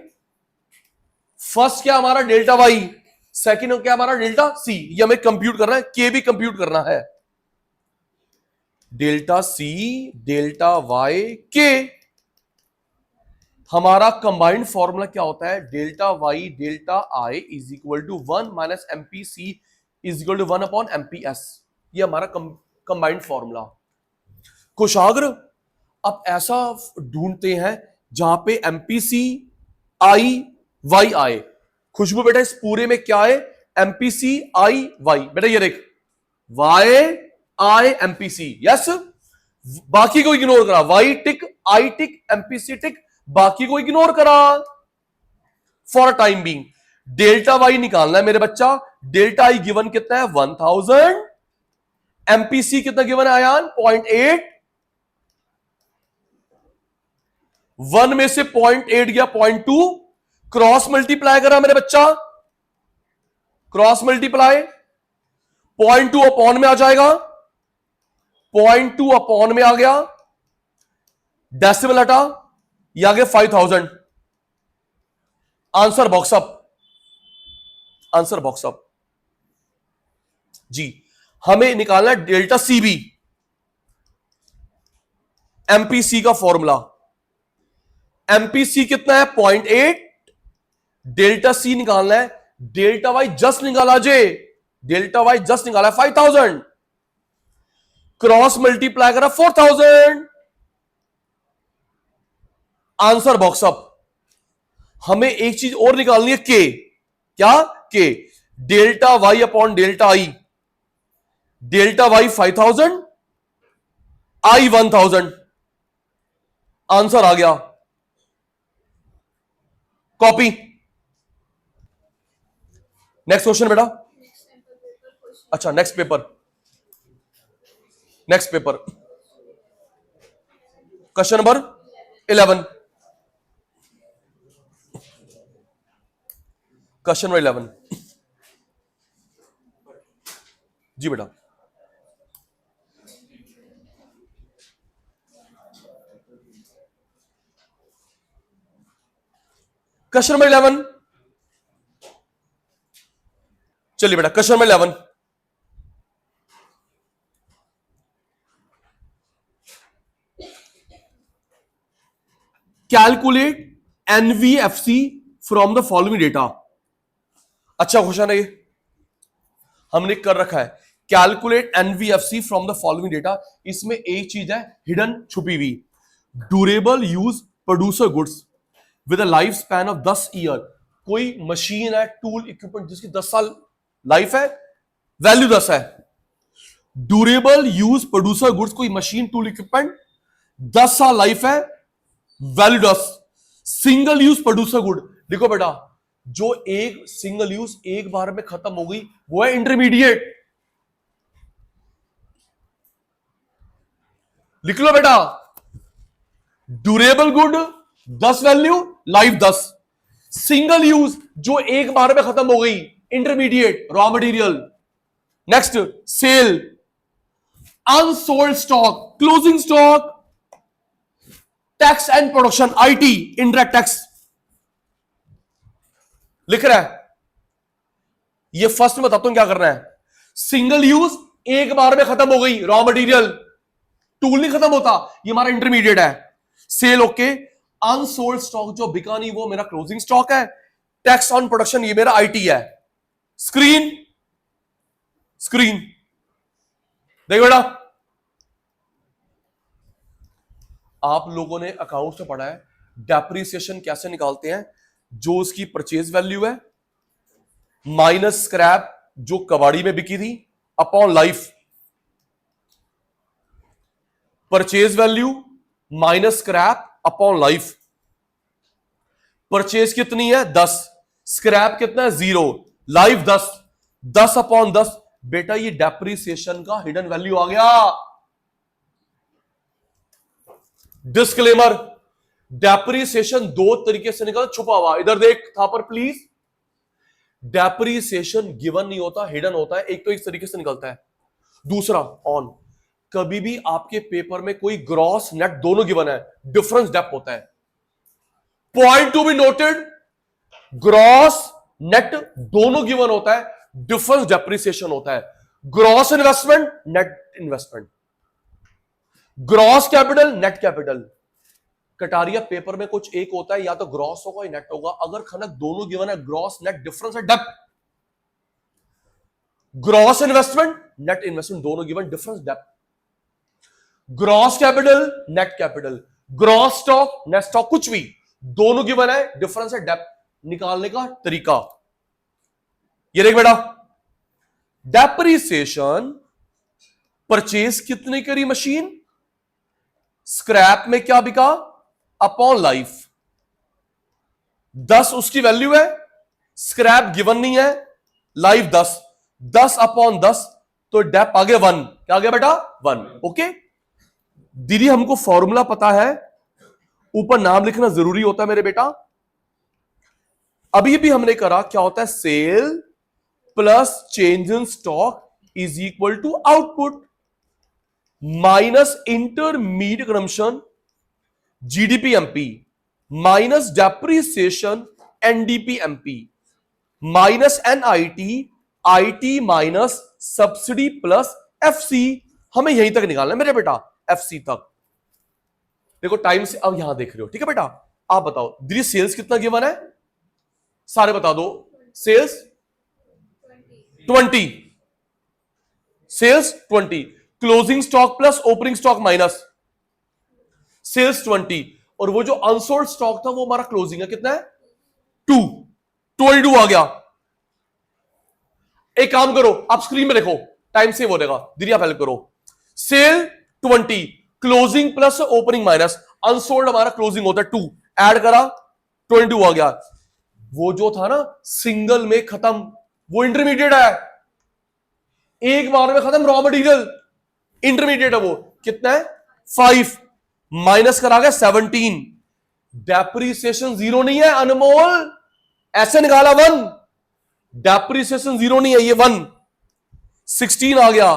फर्स्ट क्या हमारा? Delta Y. सेकंड क्या हमारा? Delta C. ये हमें कंप्यूट करना है, के भी कंप्यूट करना है। डेल्टा सी डेल्टा वाई के, हमारा कंबाइंड फॉर्मूला क्या होता है? Delta Y delta I is equal to 1 minus MPC is equal to 1/एमपीएस। ये हमारा कंबाइंड फॉर्मूला। कुशाग्र अब ऐसा ढूंढते हैं जहां पे एमपीसी आई वाई आए। खुशबू बेटा इस पूरे में क्या है? एमपीसी आई वाई। बेटा ये देख, वाई आई एमपीसी, यस। बाकी को इग्नोर करा, वाई टिक आई टिक एमपीसी टिक, बाकी को इग्नोर करा for time being. Delta Y निकालना है मेरे बच्चा। डेल्टा आई गिवन कितना है? 1000। एमपीसी कितना गिवन है आयान? 0.8। 1 में से 0.8 गया 0.2, क्रॉस मल्टीप्लाई करा मेरे बच्चा, क्रॉस मल्टीप्लाई 0.2 अपॉन में आ जाएगा, 0.2 अपॉन में आ गया, डेसिमल हटा, ये आ गया 5000, answer box up, answer box up जी। हमें निकालना है डेल्टा सी बी, एमपीसी का फॉर्मूला। एमपीसी कितना है? 0.8, डेल्टा सी निकालना है, डेल्टा वाई जस्ट निकाला जे, डेल्टा वाई जस्ट निकाला है 5000, क्रॉस मल्टीप्लाई करा 4000, आंसर बॉक्स अप। हमें एक चीज और निकालनी है, के। क्या? K. Delta Y upon delta I, delta Y 5000, I 1000, answer आ गया। कॉपी। नेक्स्ट क्वेश्चन बेटा। अच्छा next paper, next paper question number 11, question number 11 जी बेटा। क्वेश्चन नंबर 11, चलिए बेटा question number 11, calculate NVFC from the following data. अच्छा question है ये, हमने कर रखा है calculate NVFC from the following data. इसमें एक चीज है हिडन, छुपी हुई, durable use producer goods with a life span of 10 year. कोई मशीन है, टूल, इक्विपमेंट जिसकी 10 साल लाइफ है, वैल्यू 10 है। ड्यूरेबल यूज प्रोड्यूसर गुड्स, कोई मशीन, टूल, इक्विपमेंट 10 साल लाइफ है, value 10। Single use producer good, देखो बेटा जो एक सिंगल यूज एक बार में खत्म हो गई वो है इंटरमीडिएट। लिख लो बेटा, durable good 10 value, life 10। Single use जो एक बार में खत्म हो गई, intermediate, raw material. Next sale, unsold stock, closing stock, tax and production, IT, indirect tax. लिख रहा है ये फर्स्ट में बताता हूं क्या करना है। सिंगल यूज एक बार में खत्म हो गई, रॉ मटेरियल, टूल नहीं खत्म होता, ये हमारा इंटरमीडिएट है। सेल ओके, अनसोल्ड स्टॉक जो बिका नहीं वो मेरा क्लोजिंग स्टॉक है। टैक्स ऑन प्रोडक्शन ये मेरा आईटी है। स्क्रीन, स्क्रीन देख बेटा, आप लोगों ने अकाउंट में पढ़ा है डेप्रिसिएशन कैसे निकालते हैं। जो उसकी परचेज वैल्यू है माइनस स्क्रैप जो कबाड़ी में बिकी थी upon life. Purchase value minus scrap upon life. Purchase कितनी है 10, स्क्रैप कितना है 0, लाइफ 10, 10 अपॉन 10। बेटा ये डेप्रिसिएशन का हिडन वैल्यू आ गया। डिस्क्लेमर, डेप्रिसिएशन दो तरीके से निकलता, छुपा हुआ, इधर देख था पर प्लीज। डेप्रिसिएशन गिवन नहीं होता, हिडन होता है। एक तो इस तरीके से निकलता है, दूसरा ऑन। कभी भी आपके पेपर में कोई ग्रॉस नेट दोनों गिवन है, डिफरेंस डेप होता है। Point to be noted, gross net दोनों गिवन होता है, डिफरेंस डेप्रिसिएशन होता है। Gross investment, net investment, gross capital, net capital. Kataria paper में कुछ एक होता है, या तो ग्रॉस होगा या नेट होगा। अगर खनक दोनों गिवन है, ग्रॉस नेट डिफरेंस है depth. Gross investment, net investment दोनों given, difference depth. Gross capital, net capital, gross stock, net stock, कुछ भी दोनों गिवन है, डिफरेंस है डेप्थ। निकालने का तरीका ये देख बेटा, डेप्रिसिएशन परचेज कितने करी मशीन, स्क्रैप में क्या बिका अपॉन लाइफ। 10 उसकी वैल्यू है, स्क्रैप गिवन नहीं है, लाइफ 10, 10 अपॉन 10, तो डेप आ गया 1। क्या आ गया बेटा 1। ओके दीदी, हमको फॉर्मूला पता है, ऊपर नाम लिखना जरूरी होता है मेरे बेटा। अभी भी हमने करा क्या होता है, sale plus change in stock is equal to output minus intermediate consumption GDP MP minus depreciation NDP MP minus NIT IT minus subsidy plus FC. हमें यहीं तक निकालना है मेरे बेटा, एफसी तक। देखो टाइम से अब यहां देख रहे हो, ठीक है बेटा। आप बताओ दीदी सेल्स कितना गिवन है, सारे बता दो। Sales 20, sales 20, closing stock plus opening stock minus sales 20, और वो जो अनसोल्ड स्टॉक था वो हमारा क्लोजिंग है, कितना है 2, 22 आ गया। एक काम करो, आप स्क्रीन में देखो, टाइम सेव हो जाएगा। दीदी आप हेल्प करो। Sale 20, closing plus opening minus, unsold हमारा क्लोजिंग होता है 2, ऐड करा 22 आ गया। वो जो था ना सिंगल में खत्म, वो इंटरमीडिएट है, एक बार में खत्म, रॉ मटेरियल, इंटरमीडिएट है वो। कितना है 5, माइनस करा गया 17। डेप्रिसिएशन 0 नहीं है अनमोल, ऐसे निकाला 1, डेप्रिसिएशन 0 नहीं है, ये 1। 16 आ गया।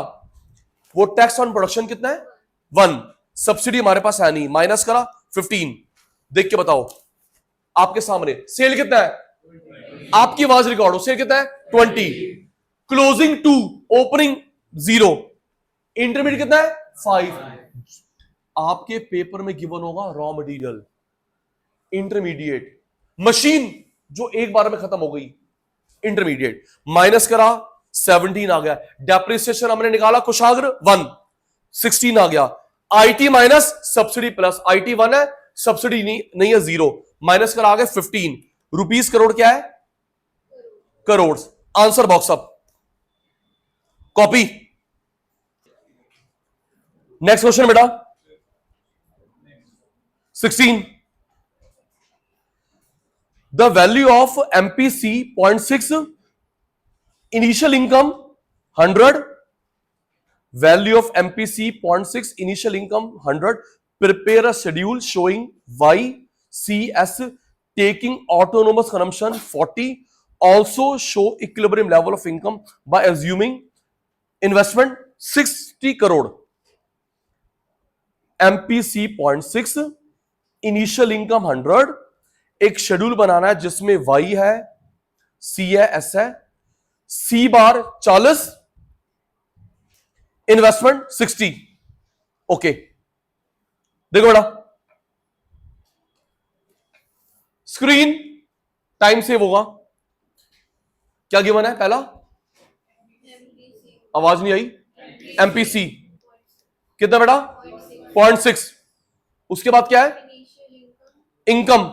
वो टैक्स ऑन प्रोडक्शन कितना है 1, सब्सिडी हमारे पास है नहीं, माइनस करा 15। देख के बताओ आपके सामने सेल कितना है, आपकी आवाज रिकॉर्ड हो, सेल कितना है 20, क्लोजिंग 2, ओपनिंग 0, इंटरमीडिएट कितना है 5। आपके पेपर में गिवन होगा रॉ मटेरियल, इंटरमीडिएट, मशीन जो एक बार में खत्म हो गई, इंटरमीडिएट, माइनस करा 17 आ गया, डेप्रिसिएशन हमने निकाला कुशाग्र 1, 16 आ गया, IT minus subsidy plus, IT 1 है, सब्सिडी नहीं है 0, माइनस करा आ गया 15 रुपीस, करोड़ क्या है crore. Answer box up, copy. Next question बेटा 16, the value of MPC 0.6, initial income 100, value of MPC 0.6, initial income 100, prepare a schedule showing Y C S taking autonomous consumption 40, also show equilibrium level of income by assuming investment 60 crore, MPC 0.6, initial income 100, एक schedule बनाना है जिसमें Y है, C है, S है, C बार 40, investment 60। Okay देखो बेटा, screen time save होगा। क्या गिवन है पहला, आवाज नहीं आई, एमपीसी कितना बेटा 0.6, उसके बाद क्या है इनकम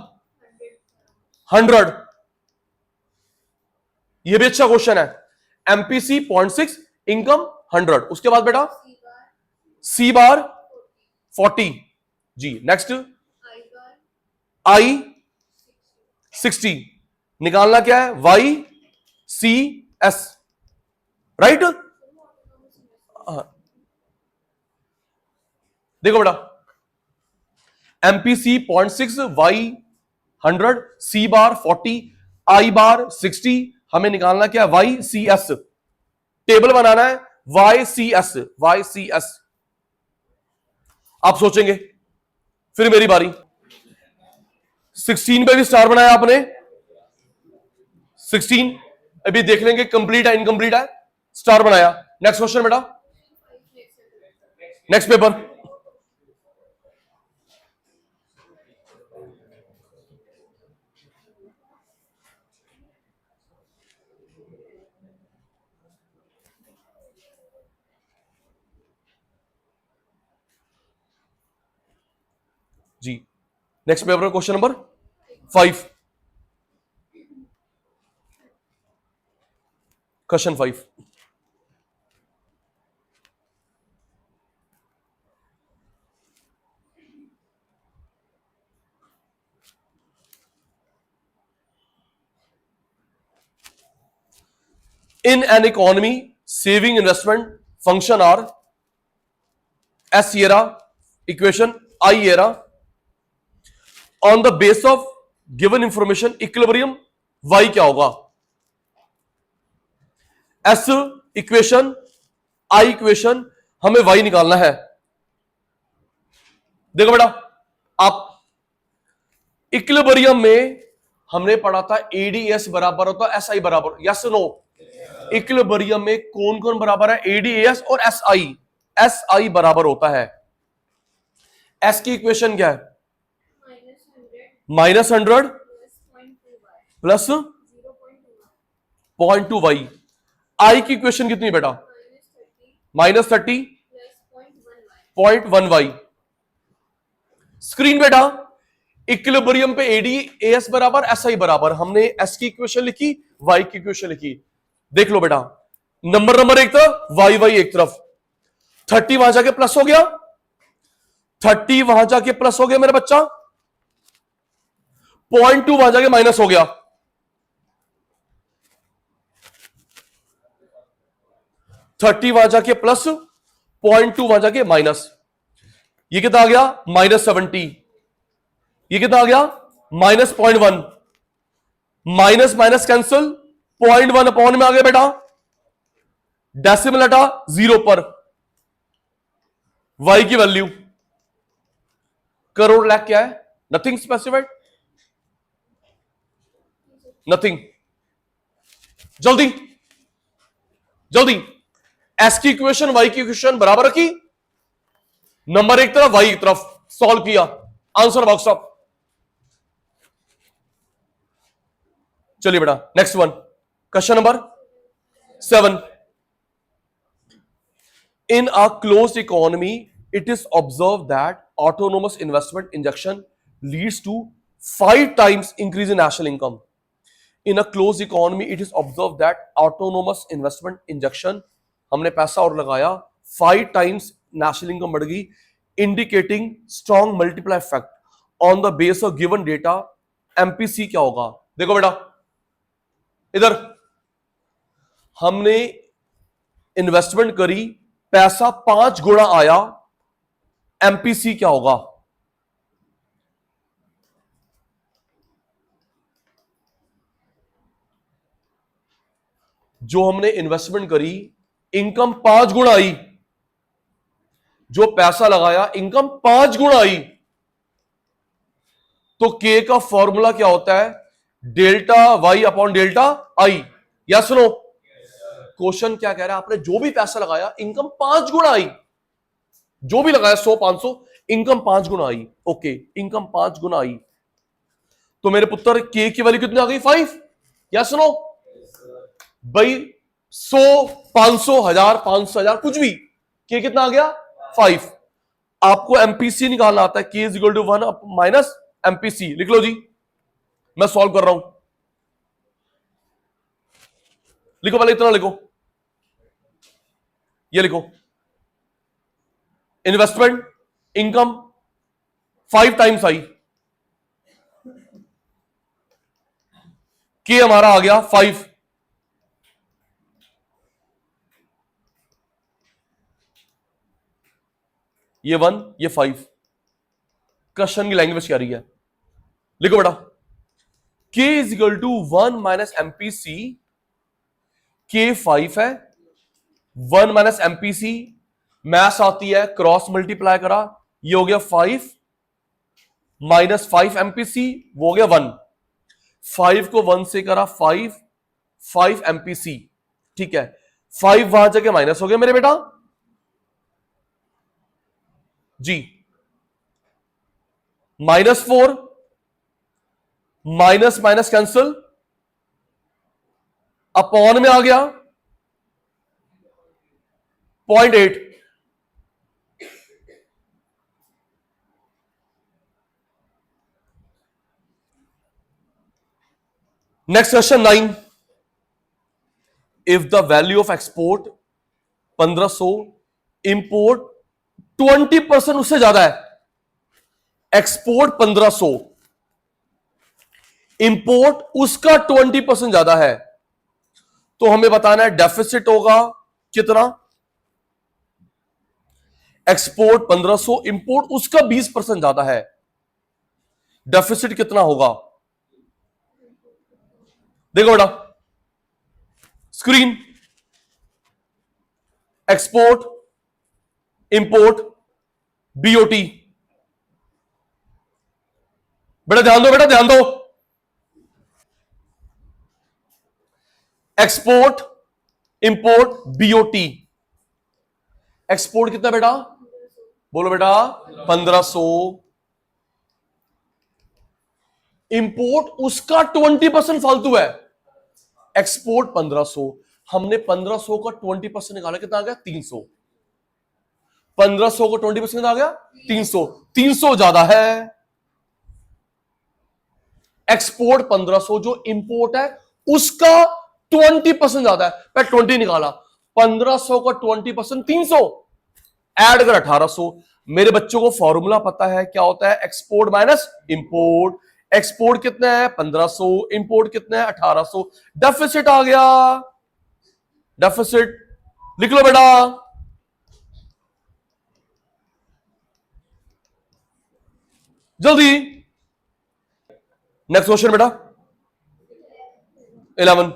100, ये भी अच्छा क्वेश्चन है, एमपीसी 0.6, इनकम 100, उसके बाद बेटा सी बार 40 जी, नेक्स्ट आई 60, निकालना क्या है वाई सी एस, राइट। देखो बेटा एमपीसी 0.6, वाई 100, सी बार 40, आई बार 60, हमें निकालना क्या है वाई सी एस, टेबल बनाना है Y C S, Y C S. आप सोचेंगे फिर मेरी बारी, 16 पे भी स्टार बनाया आपने, 16 अभी देख लेंगे कंप्लीट है इनकम्प्लीट है, स्टार बनाया। नेक्स्ट क्वेश्चन बेटा, नेक्स्ट पेपर, जी next paper question number 5, question 5, in an economy saving investment function are S era equation I era on the base of given information equilibrium Y क्या होगा, S equation I equation, हमें Y निकालना है। देखो बेटा आप equilibrium में हमने पढ़ा था एडीएस बराबर होता है एसआई बराबर, यस नो, इक्विलिब्रियम में कौन कौन बराबर है, एडीएस और एसआई, एसआई बराबर होता है, एस की इक्वेशन क्या है -100 प्लस 0.2 वाई, आई की इक्वेशन कितनी बेटा -30 0.1 वाई। स्क्रीन बेटा इक्विलिब्रियम पे एडी एस बराबर एसआई बराबर, हमने एस की इक्वेशन लिखी, वाई की इक्वेशन लिखी। देख लो बेटा नंबर एक तरफ, वाई वाई एक तरफ, 30 वहां जाके प्लस हो गया, 30 वहां जाके प्लस हो गया मेरा बच्चा, 0.2 वहां जाके माइनस हो गया, 30 वहां जाके प्लस, 0.2 वहां जाके माइनस, ये कितना आ गया -70, ये कितना आ गया -0.1, माइनस माइनस कैंसिल, 0.1 अपॉन में आ गया बेटा, डेसिमल हटा 0 पर, y की वैल्यू करोड़ लाख क्या है, नथिंग स्पेसिफाइड, नथिंग। जल्दी जल्दी। एस की इक्वेशन वाई की इक्वेशन बराबर रखी, नंबर एक तरफ वाई एक तरफ, सॉल्व किया, आंसर बॉक्स अप। चलिए बेटा next one, question number 7। In a closed economy, it is observed that autonomous investment injection leads to 5 times increase in national income. In a closed economy, it is observed that autonomous investment injection, हमने पैसा और लगाया, 5 times national income बढ़ गई, indicating strong multiplier effect on the base of given data. MPC क्या होगा? देखो बेटा इधर हमने इन्वेस्टमेंट करी, पैसा 5 गुना आया, एमपीसी क्या होगा? जो हमने इन्वेस्टमेंट करी, इनकम 5 गुना आई, जो पैसा लगाया इनकम 5 गुना आई, तो के का फॉर्मूला क्या होता है? Delta Y upon delta I. या सुनो, क्वेश्चन क्या कह रहा है? आपने जो भी पैसा लगाया इनकम 5 गुना आई, जो भी लगाया 100 500, इनकम 5 गुना आई। ओके, इनकम 5 गुना आई, तो मेरे पुत्र के की वैल्यू कितनी आ गई? 5। या सुनो भाई, 100 500 1000 500 1000 कुछ भी, के कितना आ गया? 5। आपको एमपीसी निकालना आता है, K is equal to 1 minus MPC. लिख लो जी, मैं सॉल्व कर रहा हूं। लिखो पहले इतना लिखो, ये लिखो, इन्वेस्टमेंट इनकम 5 टाइम्स आई, के हमारा आ गया 5, ये 1 ये 5। क्वेश्चन की लैंग्वेज क्या रही है? लिखो बेटा, K is equal to 1 minus MPC, K 5 है, 1 माइनस एमपीसी, मैथ्स आती है, क्रॉस मल्टीप्लाई करा, ये हो गया 5 माइनस 5 एमपीसी, वो हो गया 1। 5 को 1 से करा 5 एमपीसी, ठीक है। 5 वहां जगह माइनस हो गया मेरे बेटा जी, -4, माइनस माइनस कैंसिल, अपॉन में आ गया 0.8। Next question 9। If the value of export 1500, import 20% उससे ज्यादा है, एक्सपोर्ट 1500, इंपोर्ट उसका 20% ज्यादा है, तो हमें बताना है डेफिसिट होगा कितना? एक्सपोर्ट 1500, इंपोर्ट उसका 20% ज्यादा है, डेफिसिट कितना होगा? देखो बेटा स्क्रीन, एक्सपोर्ट इंपोर्ट बीओटी, बेटा ध्यान दो, बेटा ध्यान दो, एक्सपोर्ट इंपोर्ट बीओटी। एक्सपोर्ट कितना बेटा? बोलो बेटा 1500, इंपोर्ट उसका 20% फालतू है, एक्सपोर्ट 1500, हमने 1500 का 20% निकाला, कितना आ गया? 300। 1500 को 20% आ गया 300, 300 ज्यादा है, एक्सपोर्ट 1500, जो इंपोर्ट है उसका 20% ज्यादा है, मैं 20 निकाला, 1500 का 20% 300, ऐड कर 1800। मेरे बच्चों को फॉर्मूला पता है, क्या होता है? Export minus import. एक्सपोर्ट कितना है? 1500, इंपोर्ट कितना है? 1800, डेफिसिट आ गया, डेफिसिट लिख लो बेटा, जल्दी। नेक्स्ट क्वेश्चन बेटा 11।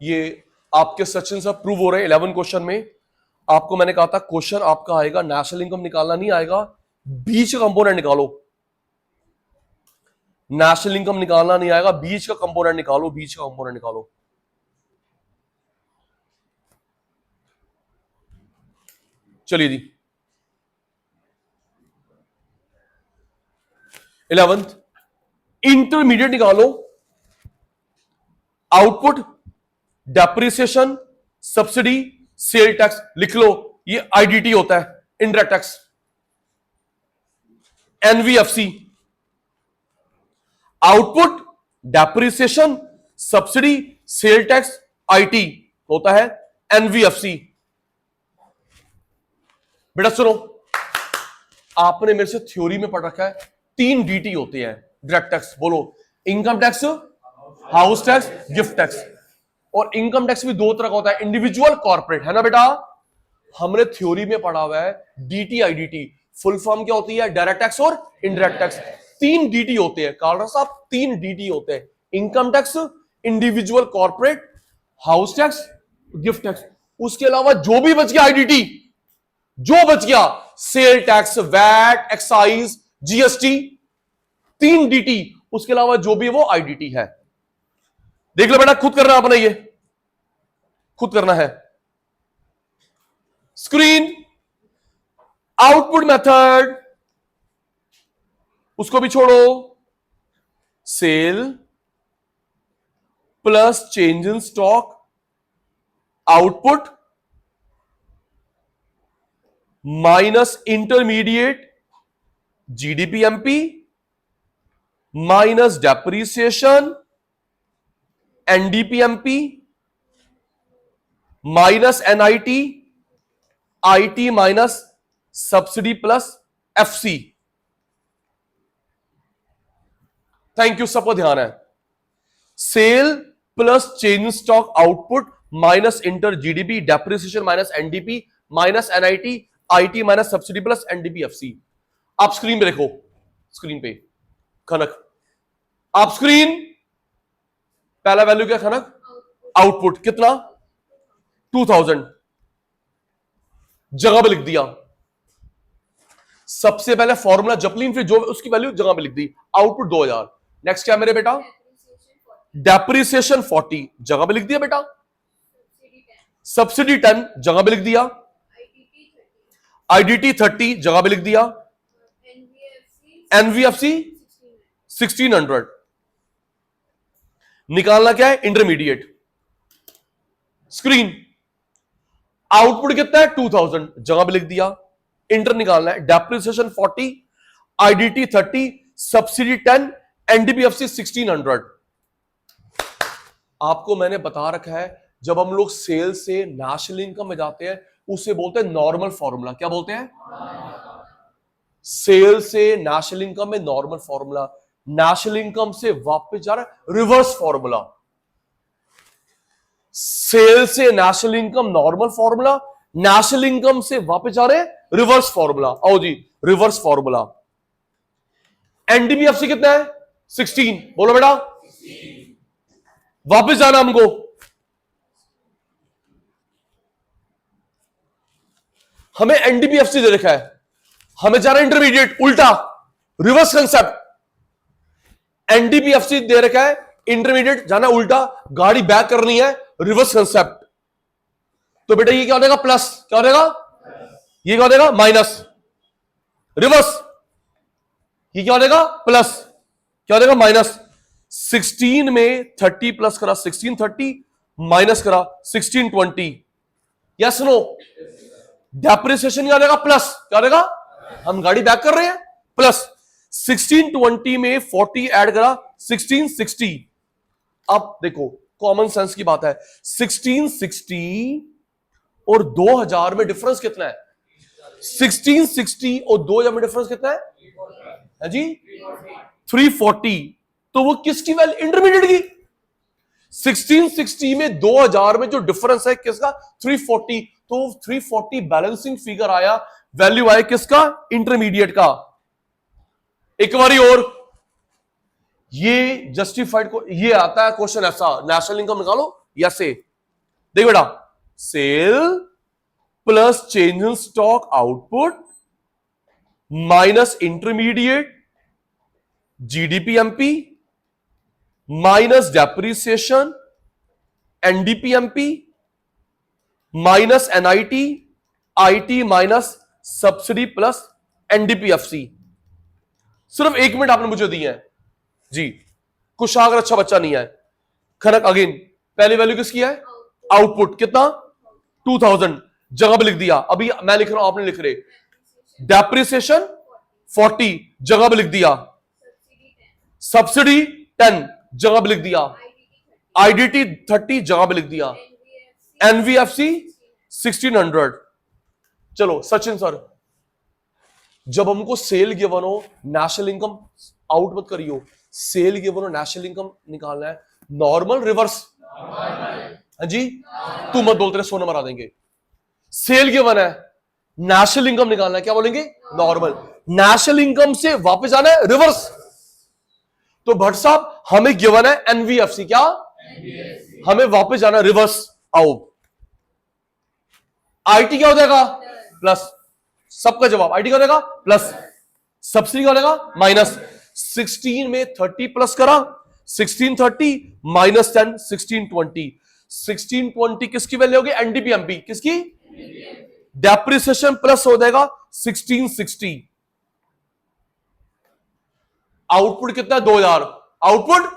ये आपके सचिन साहब प्रूव हो रहे हैं 11 क्वेश्चन में। आपको मैंने कहा था क्वेश्चन आपका आएगा, नेशनल इनकम निकालना नहीं आएगा, बीच का कंपोनेंट निकालो। नेशनल इनकम निकालना नहीं आएगा, बीच का कंपोनेंट निकालो, बीच का कंपोनेंट निकालो। चलिए जी, 11th इंटरमीडिएट निकालो। Output, depreciation, subsidy, sale tax लिख लो, ये आईडीटी होता है, indirect tax. NBFC, output, depreciation, subsidy, sale tax, IT होता है एनवीएफसी। बेटा सुनो, आपने मेरे से थ्योरी में पढ़ रखा है 3 डीटी होते हैं डायरेक्ट टैक्स। बोलो, income tax, house tax, gift tax. और इनकम टैक्स भी 2 तरह का होता है, इंडिविजुअल, कॉर्पोरेट, है ना बेटा। हमने थ्योरी में पढ़ा हुआ है डीटी आईडीटी, फुल फॉर्म क्या होती है, डायरेक्ट टैक्स और इनडायरेक्ट टैक्स। 3 डीटी होते हैं कालरा साहब, 3 डीटी होते हैं, income tax, individual, corporate, house tax, gift tax. उसके अलावा जो भी बच गया आईडीटी, जो बच गया, sale tax, VAT, excise, GST, 3 DT, उसके अलावा जो भी वो आईडीटी है। देख लो बेटा, खुद करना अपना, ये खुद करना है। स्क्रीन, आउटपुट मेथड, उसको भी छोड़ो। Sale plus change in stock, output minus intermediate GDPMP minus depreciation NDPMP minus NIT, IT minus subsidy plus FC. Thank you, सबको ध्यान है। Sale plus change stock, output minus inter GDP, depreciation minus NDP minus NIT, IT minus subsidy plus NDPFC. आप screen पे देखो, screen पे खनक, आप screen, पहला value क्या खनक, आउटपुट कितना 2000, जगह पे लिख दिया। सबसे पहले फॉर्मूला जपलीन, फिर जो उसकी वैल्यू जगह पे लिख दी, आउटपुट 2000। नेक्स्ट क्या मेरे बेटा, डेप्रिसिएशन 40, जगह पे लिख दिया बेटा। सब्सिडी 10, जगह पे लिख दिया। आईडीटी 30, जगह पे लिख दिया। एनवीएफसी 1600। निकालना क्या है, इंटरमीडिएट। स्क्रीन, आउटपुट कितना है 2000, जगह पे लिख दिया। इंटर निकालना है, डेप्रिसिएशन 40, आईडीटी 30, सब्सिडी 10, एनडीपीएफसी 1600। आपको मैंने बता रखा है, जब हम लोग सेल से नेशनल इनकम में जाते हैं उसे बोलते हैं नॉर्मल फॉर्मूला। क्या बोलते हैं, सेल से नेशनल इनकम में नॉर्मल फॉर्मूला, नेशनल इनकम से वापस जा रहा है रिवर्स फॉर्मूला। सेल से national income normal formula, national income से वापस जा रहे हैं रिवर्स फॉर्मूला। आओ जी, रिवर्स फॉर्मूला। एनडीपीएफसी कितना है 16, बोलो बेटा, वापस जाना हमको। हमें एनडीपीएफसी दे रखा है, हमें जाना इंटरमीडिएट, उल्टा रिवर्स कंसेप्ट। एनडीपीएफसी दे रखा है, इंटरमीडिएट जाना उल्टा, गाड़ी बैक करनी है, रिवर्स कंसेप्ट। तो बेटा ये क्या हो जाएगा, प्लस, क्या हो जाएगा, ये क्या हो जाएगा, माइनस, रिवर्स, ये क्या हो जाएगा, प्लस, क्या हो जाएगा, माइनस। 16 में 30 प्लस करा 1630, माइनस करा 1620। यस नो, डेप्रिसिएशन क्या हो जाएगा, प्लस, क्या हो जाएगा, हम गाड़ी बैक कर रहे हैं, प्लस। 1620 में 40 ऐड करा 1660। अब देखो कॉमन सेंस की बात है, 1660 और 2000 में डिफरेंस कितना है, 1660 और 2000 में डिफरेंस कितना है जी, 340। तो वो किसकी वैल्यू, इंटरमीडिएट की। 1660 में 2000 में जो डिफरेंस है किसका, 340। तो 340 बैलेंसिंग फिगर आया, वैल्यू आया किसका, इंटरमीडिएट का। एक बारी और, ये जस्टिफाइड को, ये आता है क्वेश्चन ऐसा, नेशनल इनकम निकालो, या से देख बेटा, sale plus change in stock output minus intermediate GDPMP minus depreciation NDPMP minus NIT IT minus subsidy plus NDPFC. सिर्फ 1 मिनट आपने मुझे दी है जी। कुशागर अच्छा बच्चा नहीं है। खनक अगेन पहली वैल्यू किसकी है? आउटपुट कितना? 2000 जगह पे लिख दिया। अभी मैं लिख रहा हूं, आपने लिख रहे। डेप्रिसिएशन 40 जगह पे लिख दिया। सब्सिडी 10 जगह पे लिख दिया। आईडीटी 30 जगह पे लिख दिया। एनवीएफसी 1600। चलो सचिन सर, जब हमको सेल गिवन हो, नेशनल इनकम आउट मत करियो, सेल गिवन हो नेशनल इनकम निकालना है, नॉर्मल रिवर्स? हाँ जी, तू मत बोलते रहे, 100 नंबर आ देंगे। सेल गिवन है, नेशनल इनकम निकालना है, क्या बोलेंगे? नॉर्मल। नेशनल इनकम से वापस आना है रिवर्स। तो भट्ट साहब हमें गिवन है एनवीएफसी, क्या? हमें वापस जाना रिवर्स। आओ, आईटी क्या हो जाएगा? प्लस। सबका जवाब आईटी क्या हो जाएगा? प्लस। सब्सिडी क्या हो जाएगा? माइनस। 16 में 30 प्लस करा, 1630 माइनस 10 1620। 1620 किसकी वैल्यू होगी? एनडीपीएमपी। किसकी? डेप्रिसिएशन प्लस हो जाएगा 1660। आउटपुट कितना है? 2000। Output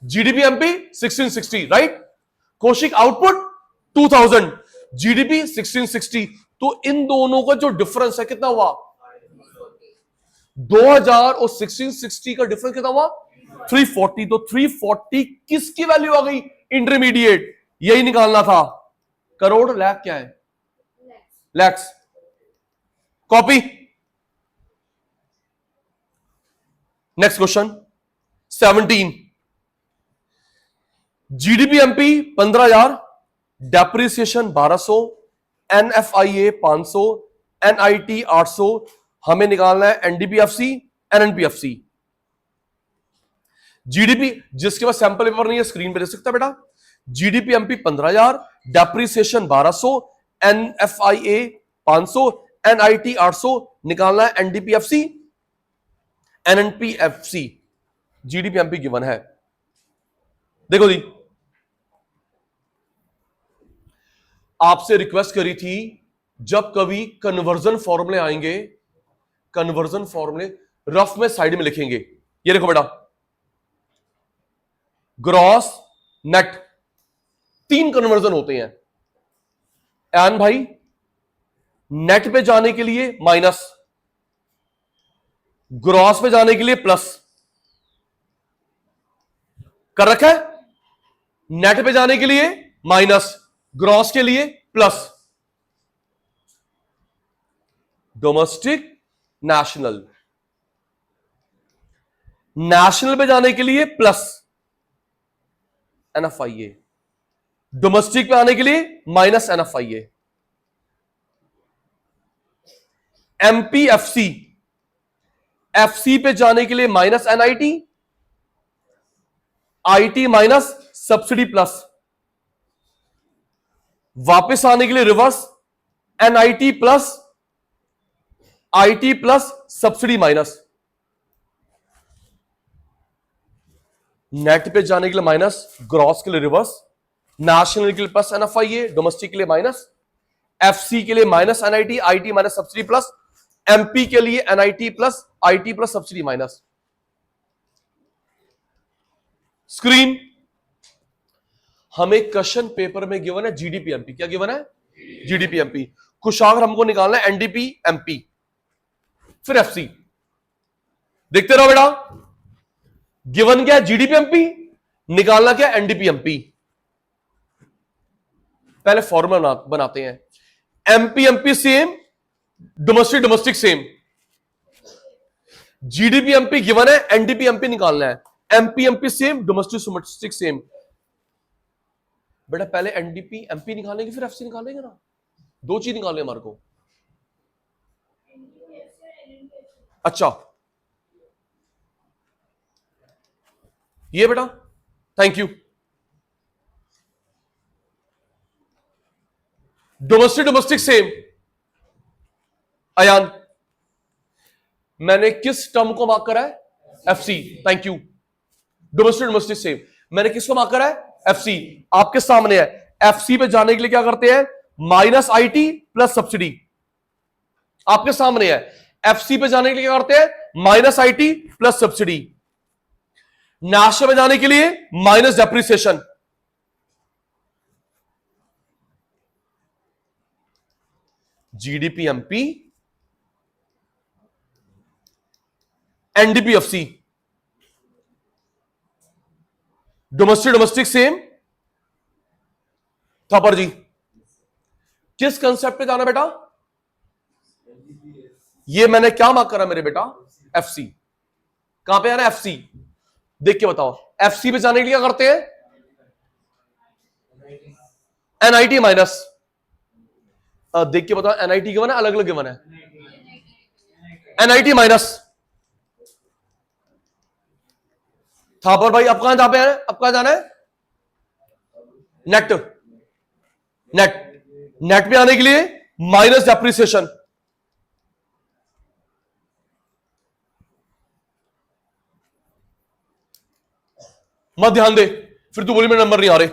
जीडीपीएमपी 1660, right? Kaushik output 2000, GDP 1660। तो इन दोनों का जो डिफरेंस है कितना हुआ? 2000 और 1660 का डिफरेंस कितना हुआ? 340। तो 340 किसकी वैल्यू आ गई? इंटरमीडिएट। यही निकालना था। करोड़ लाख क्या है? Lakhs. Copy. Next question 17। जीडीपीएमपी 15,000, depreciation 1200, NFIA 500, NIT 800। हमें निकालना है एनडीपीएफसी, एनएनपीएफसी। जीडीपी, जिसके पास सैंपल पेपर नहीं है स्क्रीन पे दे सकता बेटा। जीडीपीएमपी 15,000, डेप्रिसिएशन 1200, एनएफआईए 500, एनआईटी 800। निकालना है एनडीपीएफसी, एनएनपीएफसी। जीडीपीएमपी गिवन है। देखो जी, आपसे रिक्वेस्ट करी थी जब कभी कन्वर्जन फॉर्मूले आएंगे, कन्वर्जन फॉर्मूले रफ में साइड में लिखेंगे। ये देखो बेटा, ग्रॉस नेट 3 कन्वर्जन होते हैं। एन भाई, नेट पे जाने के लिए माइनस, ग्रॉस पे जाने के लिए प्लस। कर रखा है? नेट पे जाने के लिए माइनस, ग्रॉस के लिए प्लस। Domestic, national. नेशनल पे जाने के लिए प्लस एनएफआईए, डोमेस्टिक पे आने के लिए माइनस एनएफआईए। एमपीएफसी, एफसी पे जाने के लिए minus NIT, IT minus subsidy plus. वापस आने के लिए reverse, NIT plus IT plus subsidy minus. Net पे जाने के लिए माइनस, ग्रॉस के लिए रिवर्स, नेशनल के लिए प्लस एनएफआईए, डोमेस्टिक के लिए माइनस, एफसी के लिए minus NIT, IT minus subsidy plus, MP के लिए NIT plus IT plus subsidy minus. Screen. हमें क्वेश्चन पेपर में गिवन है जीडीपीएमपी। क्या गिवन है? जीडीपीएमपी। कुशागर हमको निकालना है एनडीपी एमपी, फिर एफसी। देखते रहो बेटा, गिवन क्या है? जीडीपीएमपी। निकालना क्या? एनडीपीएमपी। पहले फॉर्मूला बनाते हैं। MPMP same, domestic domestic same. GDPMP given है, एनडीपीएमपी निकालना है। MPMP same, domestic domestic same. बेटा पहले एनडीपी एमपी निकालेंगे फिर एफसी निकालेंगे ना, 2 चीज निकालने हमारे को। अच्छा, ये बेटा, thank you. Domestic domestic same. Ayaan, मैंने किस टर्म को मार्क करा है? FC. Thank you. Domestic domestic same, मैंने किसको मार्क करा है? एफसी। आपके सामने है। एफसी पे जाने के लिए क्या करते हैं? Minus IT plus subsidy. आपके सामने है। एफसी पे जाने के लिए क्या करते हैं? Minus IT plus subsidy. National में जाने के लिए minus depreciation. GDP MP, NDPFC, domestic domestic same. Thapar ji, किस कंसेप्ट पे जाना बेटा? ये मैंने क्या मार्क करा मेरे बेटा? एफसी। कहां पे आना? एफसी। देख के बताओ, एफसी पे जाने के लिए क्या करते हैं? NIT minus. देख के बताओ, एनआईटी गिवन है, अलग अलग गिवन है? NIT minus. थापर भाई, अब कहां जा पे है? अब कहां जाना है? नेट। नेट नेट पे आने के लिए माइनस डेप्रिसिएशन। मत ध्यान दे, फिर तू बोली मेरे नंबर नहीं आ रहे।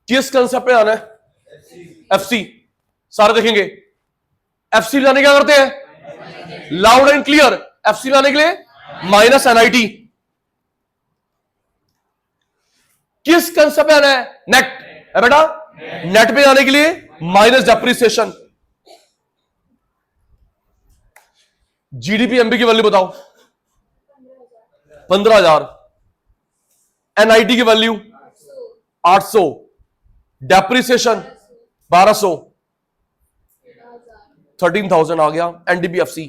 किस कंसेप्ट पे आना है? एफसी। सारे देखेंगे। एफसी लाने क्या करते हैं? Loud and clear. एफसी लाने के लिए माइनस एनआईटी। किस कंसेप्ट पे आना है? नेट है बेटा। नेट पे आने के लिए माइनस डेप्रिसिएशन। जीडीपी एमपी की वैल्यू बताओ। 15,000। एनआईटी की वैल्यू 800। डेप्रिसिएशन 1200। 13,000 आ गया। एनडीपीएफसी।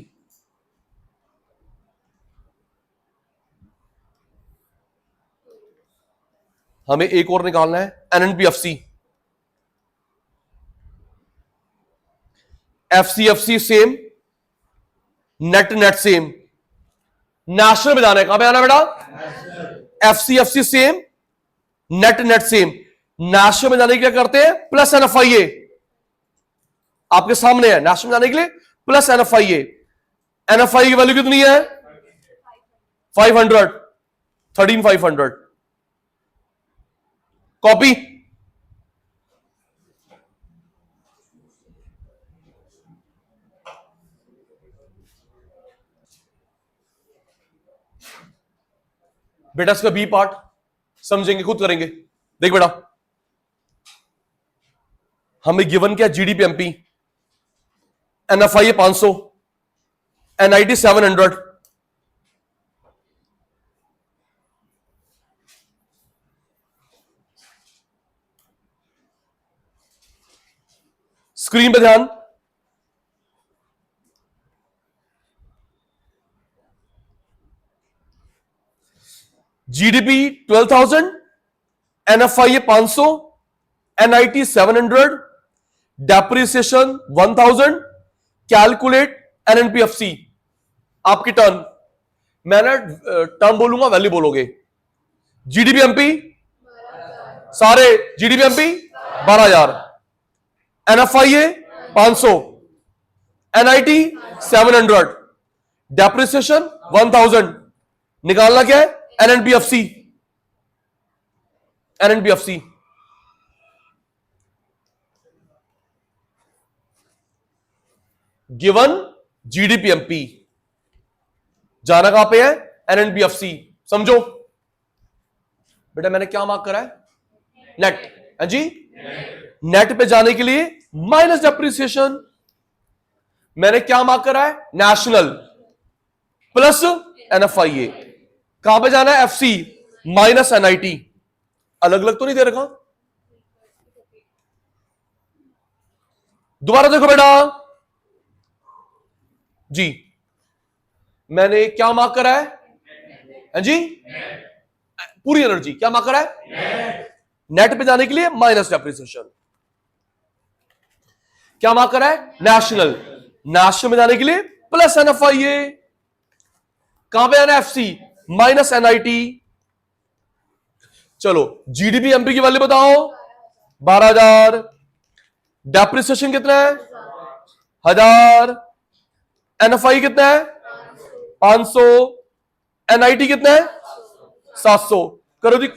हमें एक और निकालना है, NNPFC. FCFC same, net net same. National में जाना है। कहां पे आना बेटा? FCFC same, net net same. National में जाने के लिए करते हैं प्लस एनएफआईए। आपके सामने है। नेशनल में जाने के लिए प्लस एनएफआईए। एनएफआई की वैल्यू कितनी है? 500। 13,500। कॉपी। बेटा इसका बी पार्ट समझेंगे, खुद करेंगे। देख बेटा, हमें गिवन क्या? GDP MP, NFI 500, NIT 700। Screen पे ध्यान। GDP 12,000, NFI 500, NIT 700, depreciation 1,000। Calculate NNPFC. आपकी टर्न। मैंने टर्म बोलूंगा, वैल्यू बोलोगे। जीडीपी एमपी सारे, GDP MP 12,000, NFIA 500, NIT 700, depreciation 1,000। निकालना क्या है? NNPFC. NNPFC given GDP MP. जाना कहां पे है? एनएनपीएफसी। समझो बेटा, मैंने क्या मार्क करा है? नेट है जी। नेट पे जाने के लिए माइनस डेप्रिसिएशन। मैंने क्या मार्क करा है? National plus NFIA. कहां पे जाना है? FC minus NIT. अलग अलग तो नहीं दे रखा? दोबारा देखो बेटा जी, मैंने क्या मार्क करा है जी? पूरी एनर्जी क्या मार्क करा है? नेट पे जाने के लिए माइनस डेप्रिसिएशन। क्या मार्क करा है? नेशनल। नेशनल में जाने के लिए प्लस NFIA, कहां पे आना? FC minus NIT। चलो GDP MP की वैल्यू बताओ, 12,000। डेप्रिसिएशन कितना है? 1,000। NFI कितना है? 500। NIT कितना है? 700। करो जी।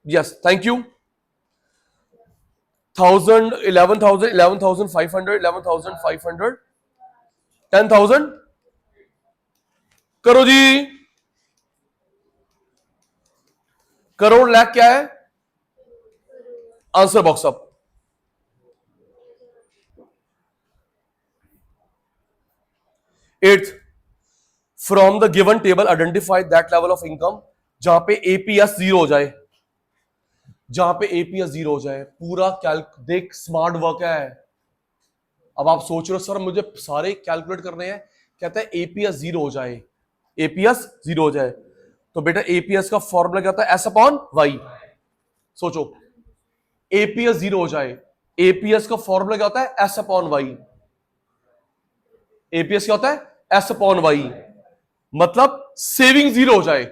Yes, thank you. 1,000, 11,000, 11,500, 11,500, 10,000। करो जी। करोड़ लाख क्या है? Answer box up. Eighth, from the given table identify that level of income जहां पे APS 0 हो जाए। जहां पे APS 0 हो जाए, पूरा कैल्क देख, स्मार्ट वर्क है। अब आप सोच रहे हो सर मुझे सारे कैलकुलेट करने हैं, कहता है APS 0 हो जाए। APS 0 हो जाए तो बेटा APS का फॉर्मूला क्या होता है? S upon Y. सोचो, APS 0 हो जाए, APS का फॉर्मूला क्या होता है? S upon Y. APS क्या होता है? S upon Y. मतलब सेविंग 0 हो जाए।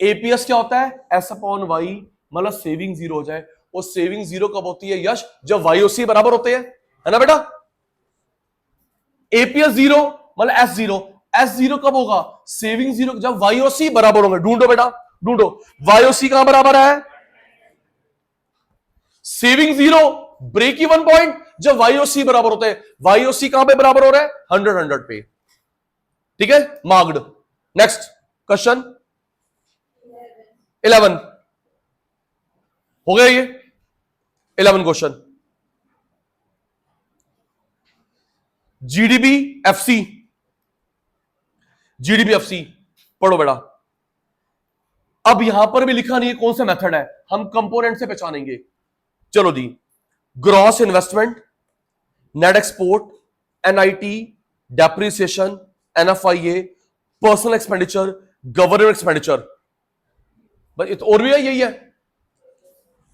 APS क्या होता है? S अपॉन वाई, मतलब सेविंग 0 हो जाए। और सेविंग 0 कब होती है यश? जब YOC बराबर होते हैं, है ना बेटा? APS 0 मतलब S0। S0 कब होगा? सेविंग 0 जब YOC बराबर होंगे। ढूंढो बेटा, ढूंढो। YOC कहां बराबर है? सेविंग 0, ब्रेक इवन पॉइंट जब YOC बराबर होते हैं। YOC कहां पे बराबर हो रहा है? 100 100 पे। ठीक है, मार्क्ड। नेक्स्ट क्वेश्चन 11 हो गया ये 11 question. GDP FC, GDP FC पढ़ो बेटा। अब यहां पर भी लिखा नहीं है कौन सा मेथड है, हम कंपोनेंट से पहचानेंगे। चलो दी, gross investment, net export, NIT, depreciation, NFIA, personal expenditure, government expenditure. बस और भी है, यही है।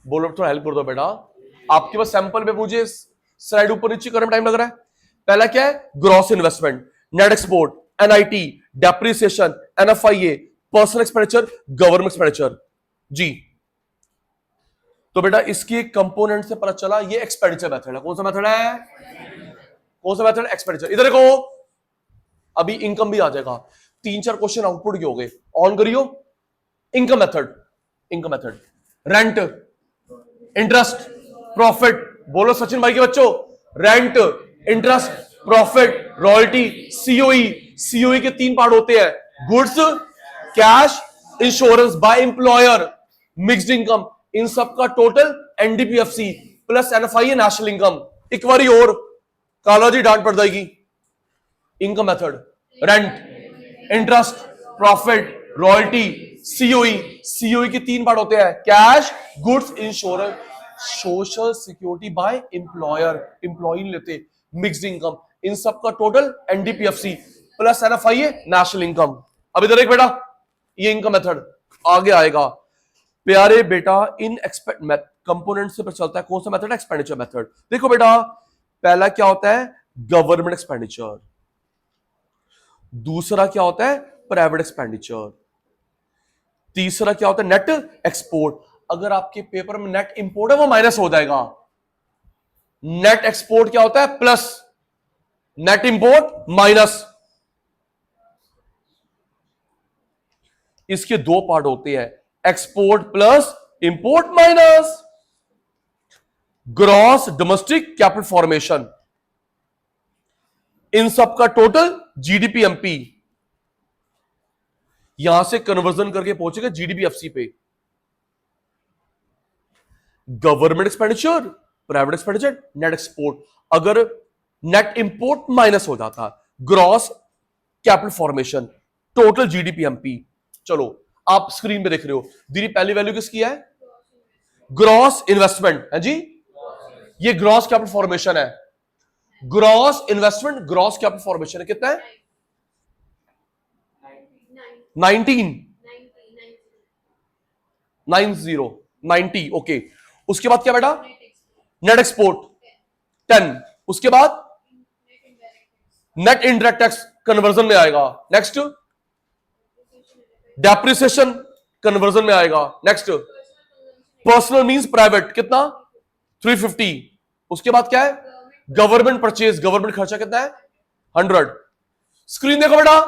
बोलो थोड़ा हेल्प कर दो बेटा, आपके पास सैंपल में मुझे स्लाइड ऊपर नीचे करने में टाइम लग रहा है। पहला क्या है? Gross investment, net export, NIT, depreciation, NFIA, personal expenditure, government expenditure. जी, तो बेटा इसकी कंपोनेंट से पता चला ये एक्सपेंडिचर मेथड है। कौन सा मेथड है? कौन सा मेथड? एक्सपेंडिचर। इधर देखो, अभी इनकम भी आ जाएगा। 3 4 क्वेश्चन आउटपुट के हो गए। ऑन करियो। Income method, income method, rent, interest, profit. बोलो सचिन भाई के बच्चों, rent, interest, profit, royalty, COE। COE के 3 पार्ट होते हैं, goods, cash, insurance by employer, mixed income. इन सब का टोटल NDPFC plus NFIA national income. एक बारी और काला जी डांट पड़ जाएगी। Income method, rent, interest, profit, royalty, COE। COE के 3 पार्ट होते हैं, cash, goods, insurance, social security by employer, employ लेते, मिक्स्ड इनकम। इन सब का टोटल NDPFC plus NFIA national income. अब इधर एक बेटा, ये इनकम मेथड आगे आएगा। प्यारे बेटा, इन एक्सपेक्ट कंपोनेंट से पता चलता है कौन सा मेथड? Expenditure method. देखो बेटा, पहला क्या होता है? Government expenditure. दूसरा क्या होता है? Private expenditure. तीसरा क्या होता है? Net export. अगर आपके पेपर में नेट इंपोर्ट है वो माइनस हो जाएगा। नेट एक्सपोर्ट क्या होता है? Plus, net import minus. इसके 2 पार्ट होते हैं, export plus import minus. Gross domestic capital formation, इन सब का टोटल GDP MP। यहां से कन्वर्जन करके पहुंचेगा GDP FC पे। Government expenditure, private expenditure, net export. अगर नेट इंपोर्ट माइनस हो जाता, gross capital formation, total GDP MP। चलो आप स्क्रीन पे देख रहे हो, दीदी पहली वैल्यू किसकी है? ग्रॉस इन्वेस्टमेंट है जी, ये ग्रॉस कैपिटल फॉर्मेशन है। Gross investment, gross capital formation है, कितना है? 19 90 ओके। उसके बाद क्या बेटा? नेट एक्सपोर्ट 10, उसके बाद नेट इनडायरेक्ट टैक्स कन्वर्जन में आएगा। नेक्स्ट डेप्रिसिएशन कन्वर्जन में आएगा। नेक्स्ट पर्सनल मींस प्राइवेट कितना? 350। उसके बाद क्या है? गवर्नमेंट परचेज, गवर्नमेंट खर्चा कितना है? 100। स्क्रीन देखो बेटा,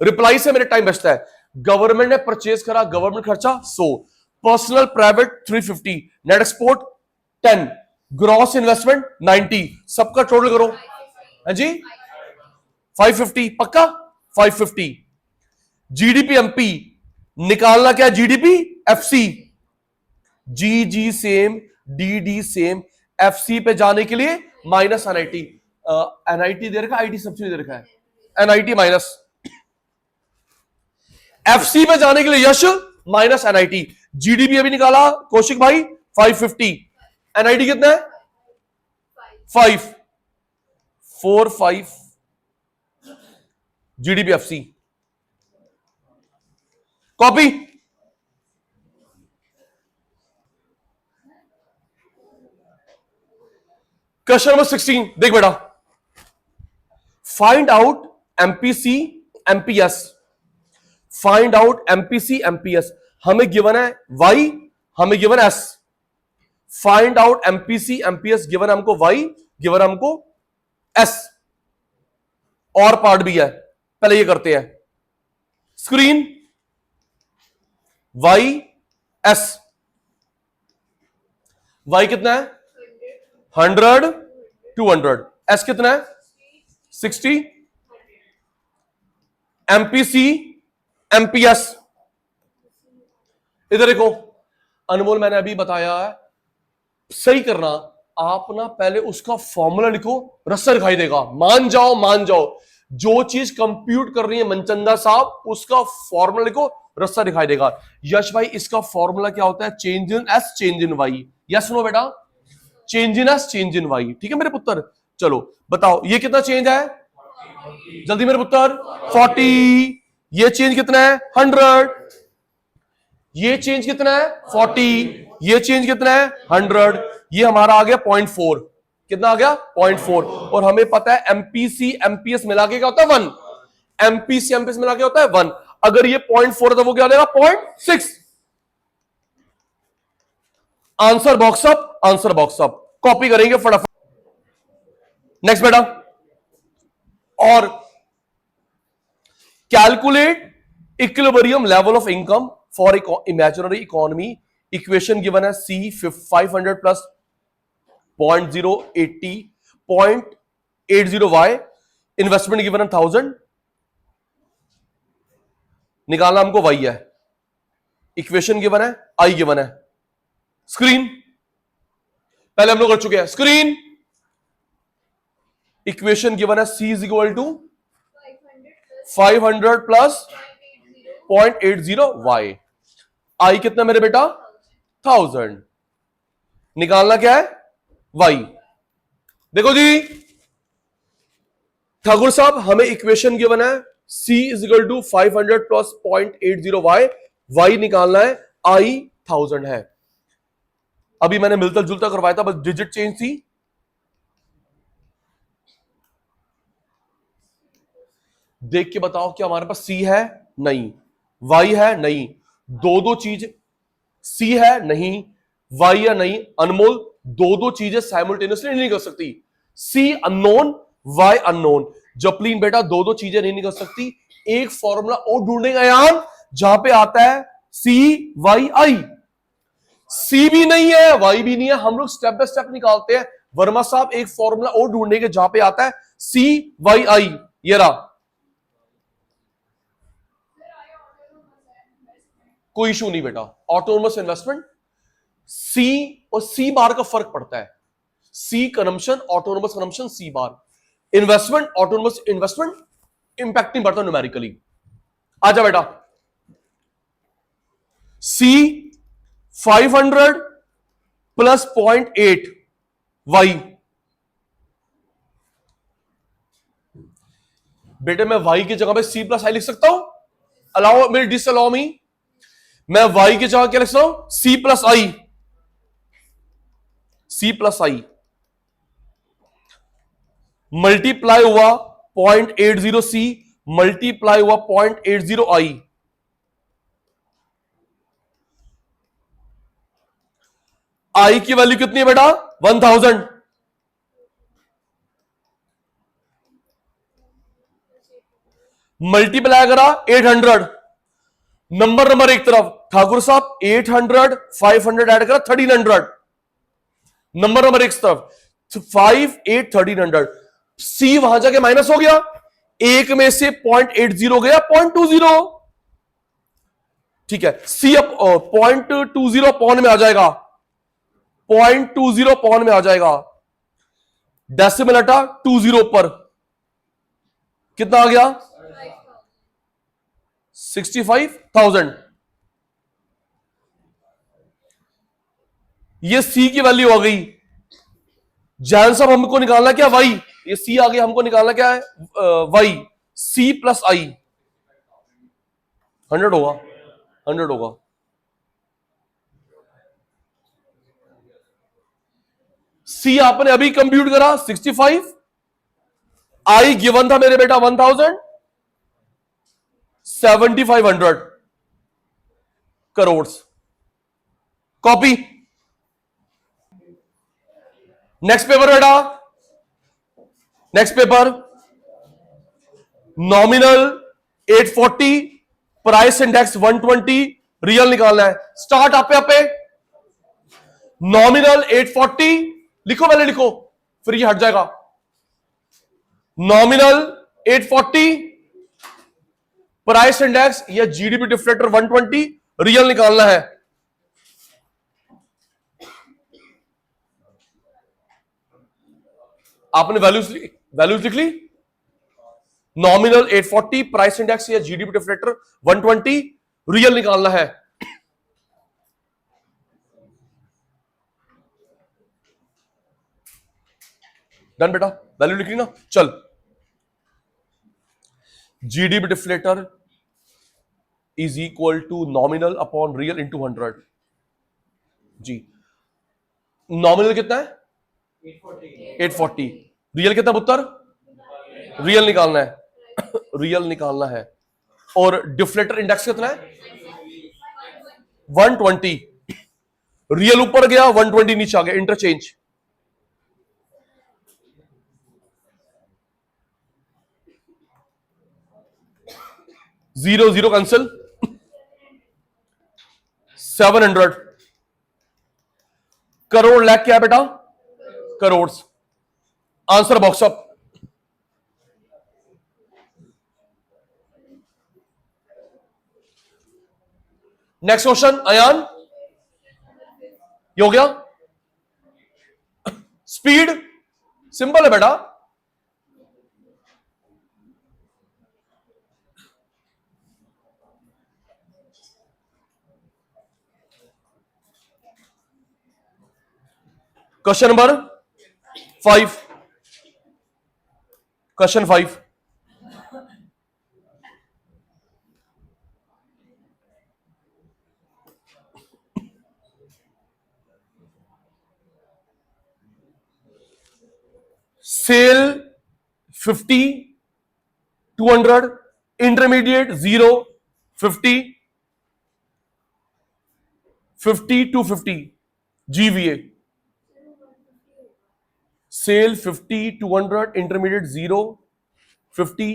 रिप्लाई से मेरे टाइम बचता है। गवर्नमेंट ने परचेज करा, गवर्नमेंट खर्चा 100, personal private 350, net export 10, gross investment 90, सबका टोटल करो। है जी 550 पक्का? 550। जीडीपी एमपी निकालना क्या? GDP FC, G G same, D D same, FC पे जाने के लिए माइनस एनआईटी। एनआईटी दे रखा, आईटी सब्सिडी दे रखा है, एनआईटी माइनस, एफसी पे जाने के लिए यश माइनस एनआईटी। जीडीपी अभी निकाला कौशिक भाई 550, एनआईटी कितना है? 5, 4 5, GDP FC copy. Question number 16 देख बेटा, find out MPC MPS. Find out MPC MPS, हमें गिवन है वाई, हमें given S. Find out MPC MPS, given हमको वाई, गिवन हमको एस, और पार्ट भी है, पहले ये करते हैं। स्क्रीन वाई एस, वाई कितना है? 100 200, एस कितना है? 60, एमपीसी एमपीएस। इधर देखो अनमोल, मैंने अभी बताया है सही करना, आप ना पहले उसका फॉर्मूला लिखो, रस्सा दिखाई देगा। मान जाओ मान जाओ, जो चीज कंप्यूट कर रही है मनचंदा साहब, उसका फॉर्मूला लिखो, रस्सा दिखाई देगा। यश भाई इसका फॉर्मूला क्या होता है? Change in S change in Y. Yes no बेटा? Change in S change in Y. ठीक है मेरे पुत्र, चलो बताओ ये कितना चेंज है? जल्दी मेरे पुत्र 40। ये चेंज कितना है? 100। ये चेंज कितना है? 40। ये चेंज कितना है? 100। ये हमारा आ गया 0.4। कितना आ गया? 0.4। और हमें पता है एमपीसी एमपीएस मिला के क्या होता है? 1। एमपीसी एमपीएस मिला के होता है 1। अगर ये 0.4 है तो वो क्या देगा? 0.6। Answer box up, answer box up. Copy करेंगे फटाफट। नेक्स्ट बेटा, और calculate equilibrium level of income for imaginary economy. Equation given है सी 500 प्लस 0.080 0.80y, इन्वेस्टमेंट गिवन है 1000, निकालना हमको वाई है। इक्वेशन गिवन है, आई गिवन है। स्क्रीन पहले हम लोग कर चुके हैं। स्क्रीन इक्वेशन गिवन है C is equal to 500 plus 0.80y, I कितना मेरे बेटा? 1000, निकालना क्या है? वाई। देखो जी ठाकुर साहब, हमें इक्वेशन गिवन है C is equal to 500 plus 0.80y, Y निकालना है, आई 1000 है। अभी मैंने मिलता जुलता करवाया था, बस डिजिट चेंज थी। देख के बताओ क्या हमारे पास सी है? नहीं। वाई है? नहीं। दो दो चीज, सी है नहीं, वाई है नहीं। अनमोल, दो दो चीजें साइमल्टेनियसली नहीं कर सकती। सी अननोन, वाई अननोन। जपलीन बेटा, दो दो चीजें नहीं निकल सकती। एक फॉर्मूला और ढूंढेगा यार जहां पे आता है सी वाई आई। सी भी नहीं है, वाई भी नहीं है, हम लोग स्टेप बाय स्टेप निकालते हैं। वर्मा साहब एक फॉर्मूला और ढूंढेंगे जहां पे आता है सी वाई आई। ये रहा, कोई इशू नहीं बेटा। ऑटोनोमस इन्वेस्टमेंट, सी और सी बार का फर्क पड़ता है। सी कंजम्पशन, ऑटोनोमस कंजम्पशन, सी बार इन्वेस्टमेंट, ऑटोनोमस इन्वेस्टमेंट इंपैक्ट नहीं बढ़ता न्यूमेरिकली। आजा बेटा, सी 500 प्लस 0.8 वाई। बेटे मैं वाई की जगह पे सी प्लस आई लिख सकता हूं? अलाउ मेरी डिस अलाउ मी। मैं वाई की जगह क्या लिख सकता हूं? सी प्लस आई। सी प्लस आई मल्टीप्लाई हुआ 0.80 सी मल्टीप्लाई हुआ 0.80 आई। आई की वैल्यू कितनी है बेटा? 1000। मल्टीप्लाई करा 800। नंबर एक तरफ ठाकुर साहब 800 500 ऐड करा 1300। नंबर एक तरफ 5 8 1300। सी वहां जाके माइनस हो गया, एक में से 0.80 गया 0.20। ठीक है, सी अप 0.20 पॉन में आ जाएगा, 0.20 पॉन में आ जाएगा। डेसिमल हटा 20 पर कितना आ गया? 65,000। ये सी की वैल्यू आ गई। जैन साहब हमको निकालना क्या? वाई। ये सी आ गया, हमको निकालना क्या है? वाई। सी प्लस आई 100 होगा, 100 होगा। सी आपने अभी कंप्यूट करा 65, आई गिवन था मेरे बेटा 1000, 7500 करोड़। कॉपी। नेक्स्ट पेपर बेटा, next paper nominal 840, price index 120, real निकालना है। स्टार्ट आपे आपे। नॉमिनल 840 लिखो, पहले लिखो फिर ये हट जाएगा। नॉमिनल 840, प्राइस इंडेक्स या जीडीपी डिफ्लेक्टर 120, रियल निकालना है। आपने वैल्यूज लिख ली। नॉमिनल 840, प्राइस इंडेक्स या जीडीपी डिफ्लेक्टर 120, रियल निकालना है। डन बेटा, वैल्यू लिख ली ना। चल, GDP deflator is equal to nominal upon real into 100। जी, नॉमिनल कितना है? 840। रियल कितना पुत्र? रियल निकालना है, रियल निकालना है। और डिफ्लेक्टर इंडेक्स कितना है? 120। रियल ऊपर गया, 120 नीचे आ गया, interchange. Zero zero cancel, 700। Crore lakh क्या है बेटा? Crore. Answer box up. Next question Ayaan, ये हो गया। स्पीड सिंपल है बेटा। Question number 5, question 5। Sale 50, 200, intermediate 0, 50, 50 to 50 GVA। Sale 50, 200, intermediate 0, 50।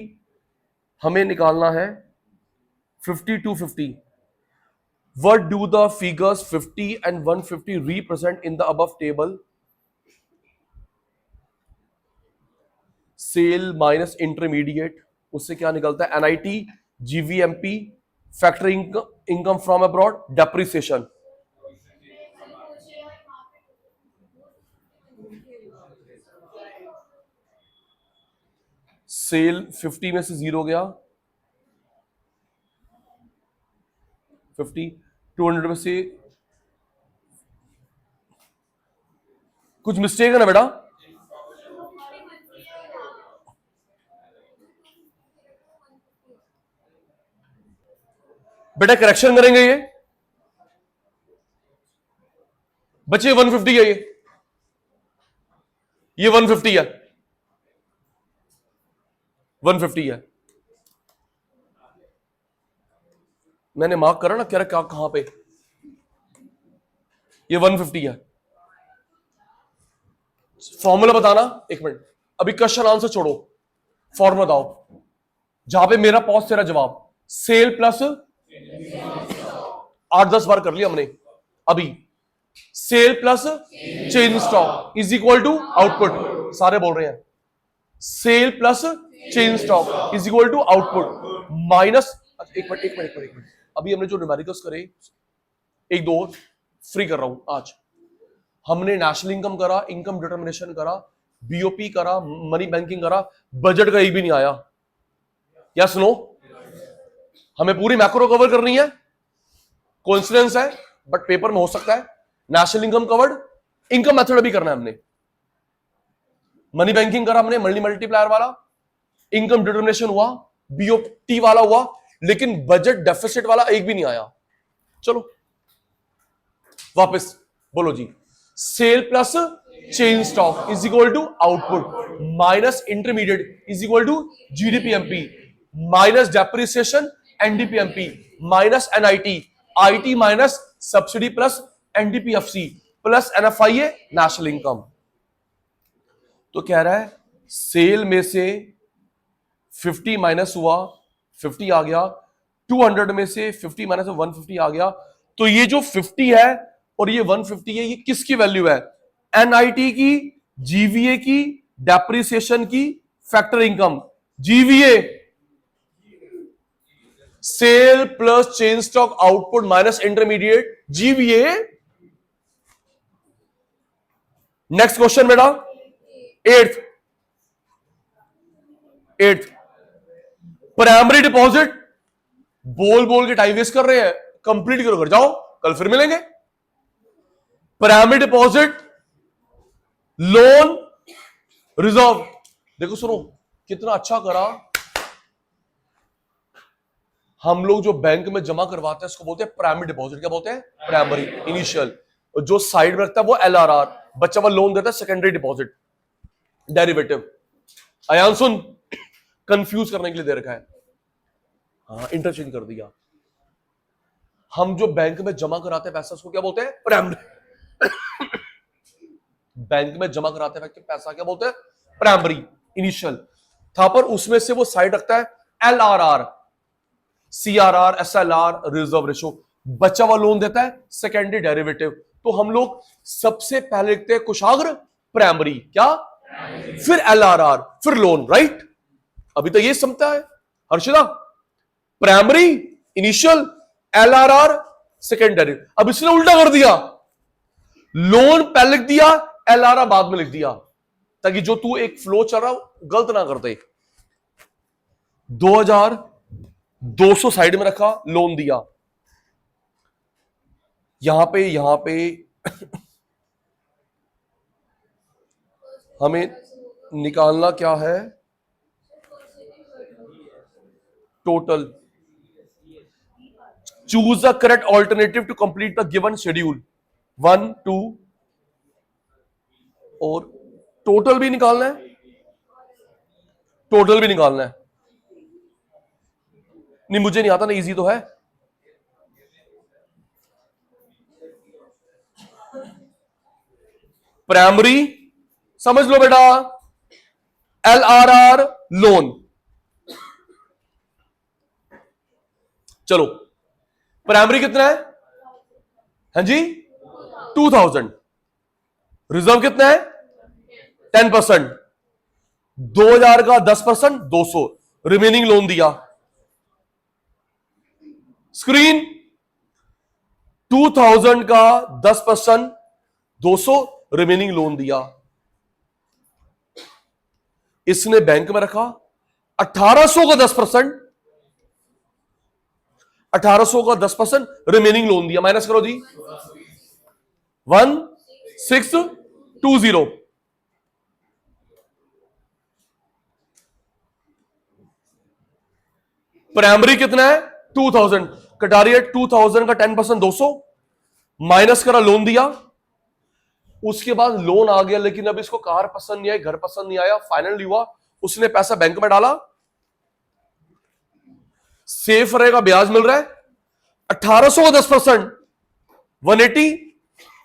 हमें निकालना है 50 to 50। What do the figures 50 and 150 represent in the above table? Sale minus intermediate, उससे क्या निकलता है? NIT, GVMP, factory income from abroad, depreciation. Sale 50 में से 0 गया, 50, 200 में से कुछ मिस्टेक है ना बेटा? बेटा करेक्शन करेंगे ये बच्चे, 150 है ये। ये 150 है, 150 है। मैंने मार्क करा ना, क्या रखा कहां पे, ये 150 है। फॉर्मूला बताना, एक मिनट, अभी क्वेश्चन आंसर छोड़ो, फॉर्मूला बताओ, जहां पे मेरा पॉज तेरा जवाब। सेल प्लस 8-10 बार कर लिया हमने अभी। Sale plus change stock is equal to output, सारे बोल रहे हैं। Sale plus change stock is equal to output minus, एक मिनट, अभी हमने जो न्यूमेरिकल्स करे, एक दो फ्री कर रहा हूं आज। हमने नेशनल इनकम करा, इनकम डिटर्मिनेशन करा, बीओपी करा, मनी बैंकिंग करा, बजट का एक भी नहीं आया। Yes no? हमें पूरी मैक्रो कवर करनी है, कोइंसिडेंस है बट पेपर में हो सकता है। National income covered, income method भी करना है हमने, मनी बैंकिंग करा हमने, मल्टी मल्टीप्लायर वाला, इनकम डिटर्मिनेशन हुआ, बीओटी वाला हुआ, लेकिन बजट डेफिसिट वाला एक भी नहीं आया। चलो वापस बोलो जी। Sale plus change stock is equal to output minus intermediate is equal to GDPMP minus depreciation NDPMP minus NIT, IT minus subsidy plus NDPFC plus NFIA national income. तो कह रहा है सेल में से 50 माइनस हुआ, 50 आ गया, 200 में से 50 माइनस 150 आ गया। तो ये जो 50 है और ये 150 है, ये किसकी वैल्यू है? एनआईटी की, जीवीए की, डेप्रिसिएशन की, factor income. GVA sale plus change stock output minus intermediate, GVA. Next question बेटा, एट्थ प्राइमरी डिपॉजिट। बोल बोल के टाइम वेस्ट कर रहे हैं, कंप्लीट करो, घर जाओ, कल फिर मिलेंगे। Primary deposit, loan, reserve. देखो सुनो, कितना अच्छा करा। हम लोग जो बैंक में जमा करवाते हैं उसको बोलते हैं प्राइमरी डिपॉजिट। क्या बोलते हैं? Primary, initial. और जो साइड में रखता है वो एलआरआर, बच्चा वो लोन देता है, सेकेंडरी डिपॉजिट, डेरिवेटिव। अयान सुन, कंफ्यूज करने के लिए दे रखा है, हाँ इंटरचेंज कर दिया। हम जो बैंक में जमा कराते हैं पैसा, उसको क्या बोलते हैं? प्राइमरी। बैंक में जमा कराते हैं पैसा क्या बोलते हैं? प्राइमरी, इनिशियल था, पर उसमें से वो साइड रखता है LRR, CRR, SLR, reserve ratio. बचा हुआ लोन देता है सेकेंडरी डेरिवेटिव। तो हम लोग सबसे पहले लिखते हैं कुशाग्र प्राइमरी, क्या, फिर एलआरआर, फिर लोन, राइट? अभी तो ये समझता है Harshita, primary, initial, LRR, secondary. अब इसने उल्टा कर दिया, लोन पहले लिख दिया, एलआरआर बाद में लिख दिया, ताकि जो तू एक फ्लो चल रहा गलत ना कर दे। 2200 साइड में रखा, लोन दिया, यहां पे हमें निकालना क्या है? Total. Choose the correct alternative to complete the given schedule. 1 2 और टोटल भी निकालना है, टोटल भी निकालना है। नहीं मुझे नहीं आता ना, इजी तो है। प्राइमरी समझ लो बेटा, एलआरआर, लोन। चलो प्राइमरी कितना है? हाँ जी 2000। रिजर्व कितना है? 10%। 2000 का 10% 200, रिमेनिंग लोन दिया। स्क्रीन 2000 का 10% 200, रिमेनिंग लोन दिया। इसने बैंक में रखा 1800 का 10%, 1800 का 10% रिमेनिंग लोन दिया। माइनस करो जी, 1620। प्राइमरी कितना है? 2000। कटा रही है 2000 का 10% 200, माइनस करा लोन दिया, उसके बाद लोन आ गया, लेकिन अब इसको कार पसंद नहीं आई, घर पसंद नहीं आया, फाइनली हुआ, उसने पैसा बैंक में डाला, सेफ रहेगा, ब्याज मिल रहा है 1800 का 10%, 180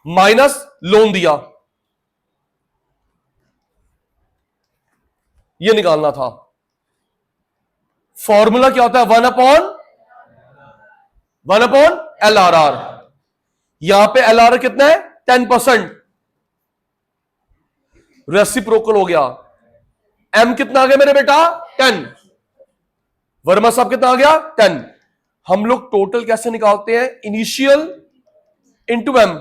माइनस लोन दिया, ये निकालना था। फॉर्मूला क्या होता है? 1/1/LRR। यहां पे LRR कितना है? 10%, रेसिप्रोकल हो गया। M कितना आ गया मेरे बेटा? 10। वर्मा साहब कितना आ गया? 10। हम लोग टोटल कैसे निकालते हैं? Initial into M।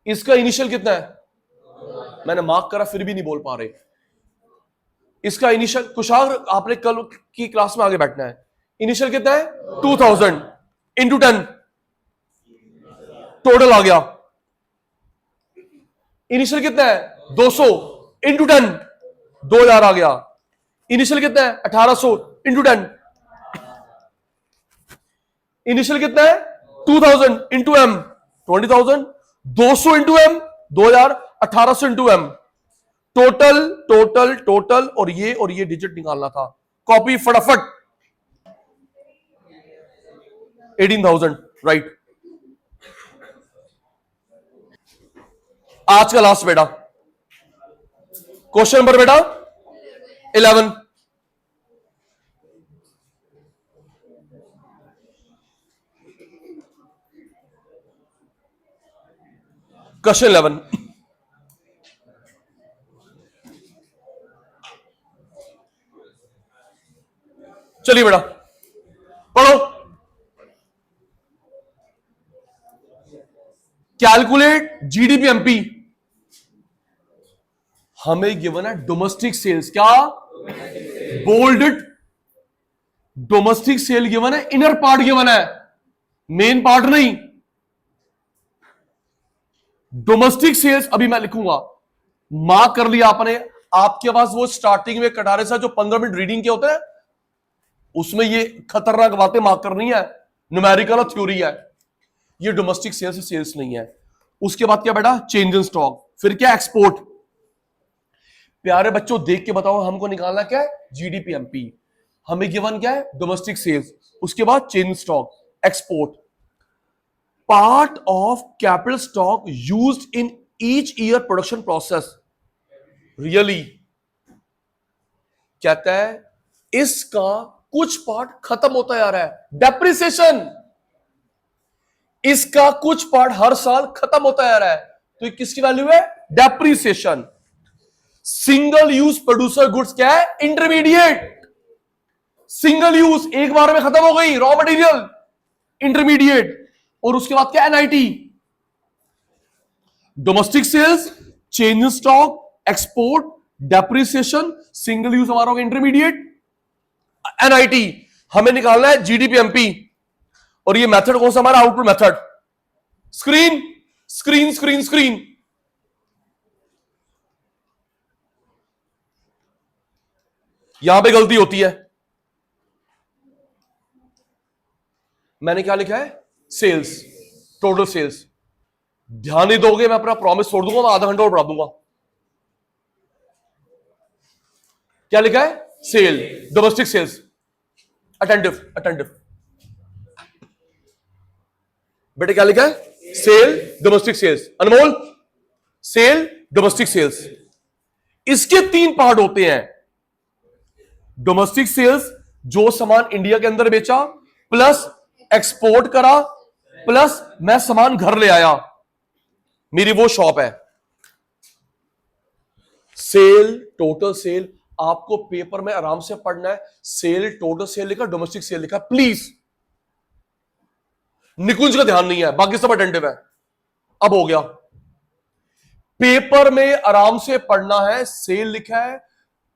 इसका इनिशियल कितना है? मैंने मार्क करा फिर भी नहीं बोल पा रहे। इसका इनिशियल, कुशार आपने कल की क्लास में आगे बैठना है। इनिशियल कितना है? 2000 इंटू 10, टोटल आ गया। इनिशियल कितना है? 200 इंटू 10, 2000 आ गया। इनिशियल कितना है? 1800 इंटू 10। इनिशियल कितना है? 2000 into M, 20,000। 200 into M, 2000। 1800 into M, total total total, और ये डिजिट निकालना था। कॉपी फटाफट। 18,000, राइट। आज का लास्ट बेटा, क्वेश्चन नंबर बेटा 11। क्वेश्चन 11, चलिए बेटा पढ़ो। Calculate GDP MP. हमें गिवन है डोमेस्टिक सेल्स, क्या? बोल्ड। डोमेस्टिक सेल गिवन है, इनर पार्ट गिवन है, मेन पार्ट नहीं। डोमेस्टिक सेल्स अभी मैं लिखूंगा, मार्क कर लिया आपने। आपके पास वो स्टार्टिंग में कटारे से जो 15 मिनट रीडिंग के होते हैं, उसमें ये खतरनाक बातें मार्क करनी है, न्यूमेरिकल और थ्योरी है। ये डोमेस्टिक सेल्स से सेल्स नहीं है। उसके बाद क्या बेटा? Change in stock. फिर क्या? एक्सपोर्ट। प्यारे बच्चों देख के बताओ, हमको निकालना क्या है? GDP MP. हमें गिवन क्या है? Domestic sales. उसके बाद change stock, export. Part of capital stock used in each year production process. Really कहता है इसका कुछ पार्ट खत्म होता जा रहा है, डेप्रिसिएशन। इसका कुछ पार्ट हर साल खत्म होता जा रहा है, तो ये किसकी वैल्यू है? Depreciation. Single use producer goods क्या है? इंटरमीडिएट। सिंगल यूज एक बार में खत्म हो गई, रॉ मटेरियल, इंटरमीडिएट। और उसके बाद क्या? NIT. Domestic sales, change in stock, export, depreciation, single use हमारा होगा इंटरमीडिएट, एनआईटी। हमें निकालना है जीडीपी एमपी। और ये मेथड कौन सा हमारा? Output method. Screen screen screen screen. यहां पे गलती होती है, मैंने क्या लिखा है? Sales, total sales. ध्यान नहीं दोगे मैं अपना प्रॉमिस छोड़ दूंगा, मैं आधा घंटा और बढ़ा दूंगा। क्या लिखा है? Sale, domestic sales. Attentive attentive बेटे, क्या लिखा है? Sale, domestic sales. Anmol, sale, domestic sales. इसके 3 पार्ट होते हैं। डोमेस्टिक सेल्स, जो सामान इंडिया के अंदर बेचा, प्लस एक्सपोर्ट करा, प्लस मैं सामान घर ले आया, मेरी वो शॉप है। Sale, total sale. आपको पेपर में आराम से पढ़ना है। सेल, टोटल सेल लिखा, डोमेस्टिक सेल लिखा, प्लीज। निकुंज का ध्यान नहीं है, बाकी सब अटेंटिव है। अब हो गया, पेपर में आराम से पढ़ना है। सेल लिखा है,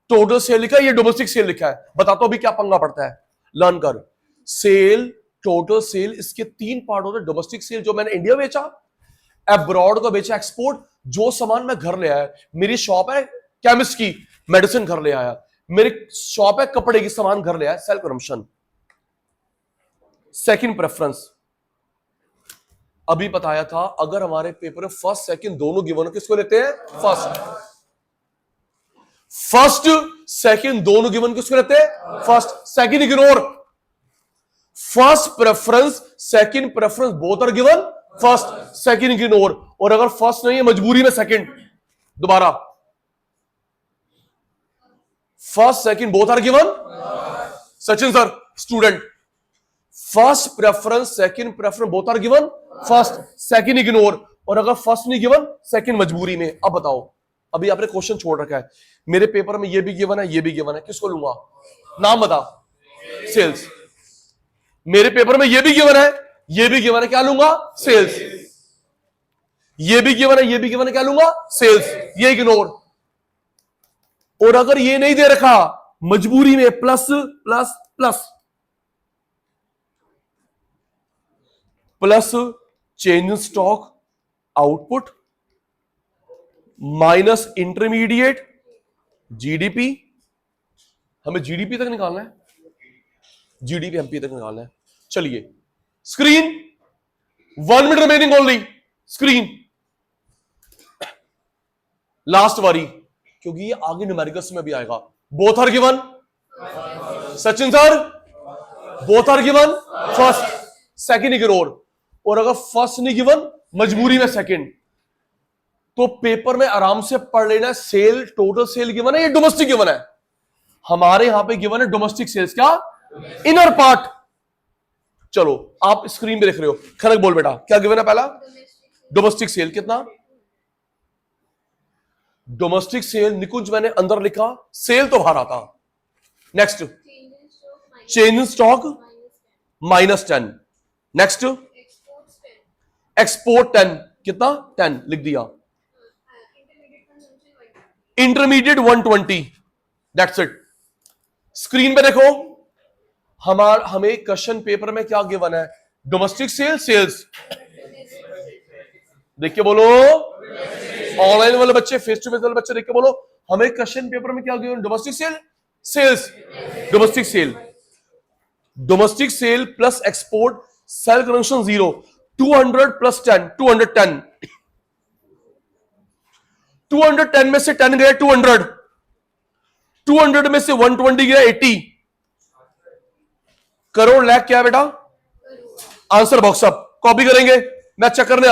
टोटल सेल लिखा है, ये डोमेस्टिक सेल लिखा है। बताता हूं अभी क्या पंगा पड़ता है, लर्न कर। सेल, टोटल सेल, इसके 3 पार्ट होते हैं। डोमेस्टिक सेल, जो मैंने इंडिया बेचा, अब्रॉड को बेचा, एक्सपोर्ट, जो सामान मैं घर ले आया। मेरी शॉप है केमिस्ट की, मेडिसिन घर ले आया। मेरी शॉप है कपड़े की, सामान घर ले आया, सेल्फ कंजम्पशन। सेकंड प्रेफरेंस, अभी बताया था, अगर हमारे पेपर में फर्स्ट सेकंड दोनों गिवन हो, किसको लेते हैं? फर्स्ट सेकंड दोनों गिवन किसको लेते हैं? First. Second ignore. First preference second preference both are given, first second ignore. और अगर फर्स्ट नहीं है, मजबूरी में सेकंड। दोबारा, first second both are given. Sachin sir student, first preference second preference both are given, first second ignore. और अगर first नहीं गिवन, सेकंड मजबूरी में। अब बताओ, अभी आपने क्वेश्चन छोड़ रखा है, मेरे पेपर में ये भी गिवन है, ये भी गिवन है, किसको लूंगा? नाम बता। सेल्स। मेरे पेपर में ये भी गिवन है, ये भी गिवन है, क्या लूंगा? सेल्स। ये भी गिवन है, ये भी गिवन है, क्या लूंगा? सेल्स। ये इग्नोर। और अगर ये नहीं दे रखा, मजबूरी में plus plus plus plus change in stock output minus intermediate GDP. हमें जीडीपी तक निकालना है, जीडीपी एमपी तक निकालना है। चलिए screen, 1 minute remaining only. Screen last वारी, क्योंकि ये आगे न्यूमेरिकल्स में भी आएगा। Both are given. Sachin sir, both are given, first second ignore. और अगर फर्स्ट नहीं गिवन, मजबूरी में सेकंड। तो पेपर में आराम से पढ़ लेना, सेल टोटल सेल गिवन है, ये डोमेस्टिक गिवन है। हमारे यहां पे गिवन है डोमेस्टिक सेल्स, क्या? Inner part. चलो आप स्क्रीन पे देख रहे हो, खनक बोल बेटा, क्या गिवन है? पहला डोमेस्टिक सेल कितना? डोमेस्टिक सेल निकुंज मैंने अंदर लिखा, सेल तो बाहर आता। Next, change in stock -10। Next, export 10, कितना? 10 लिख दिया। इंटरमीडिएट 120। That's it. स्क्रीन पे देखो, हमें क्वेश्चन पेपर में क्या गिवन है? Domestic sale, sales. देख के बोलो, ऑनलाइन वाले बच्चे, फेस टू फेस वाले बच्चे देख के बोलो, हमें क्वेश्चन पेपर में क्या given? Domestic sale, sales. Domestic sale, domestic sale plus export, sale connection 0, 200 plus 10, 210। 210 में से 10 गया 200, 200 में से 120 गया 80। करोड़ लाख क्या है बेटा? Answer box up. कॉपी करेंगे, मैं चेक करने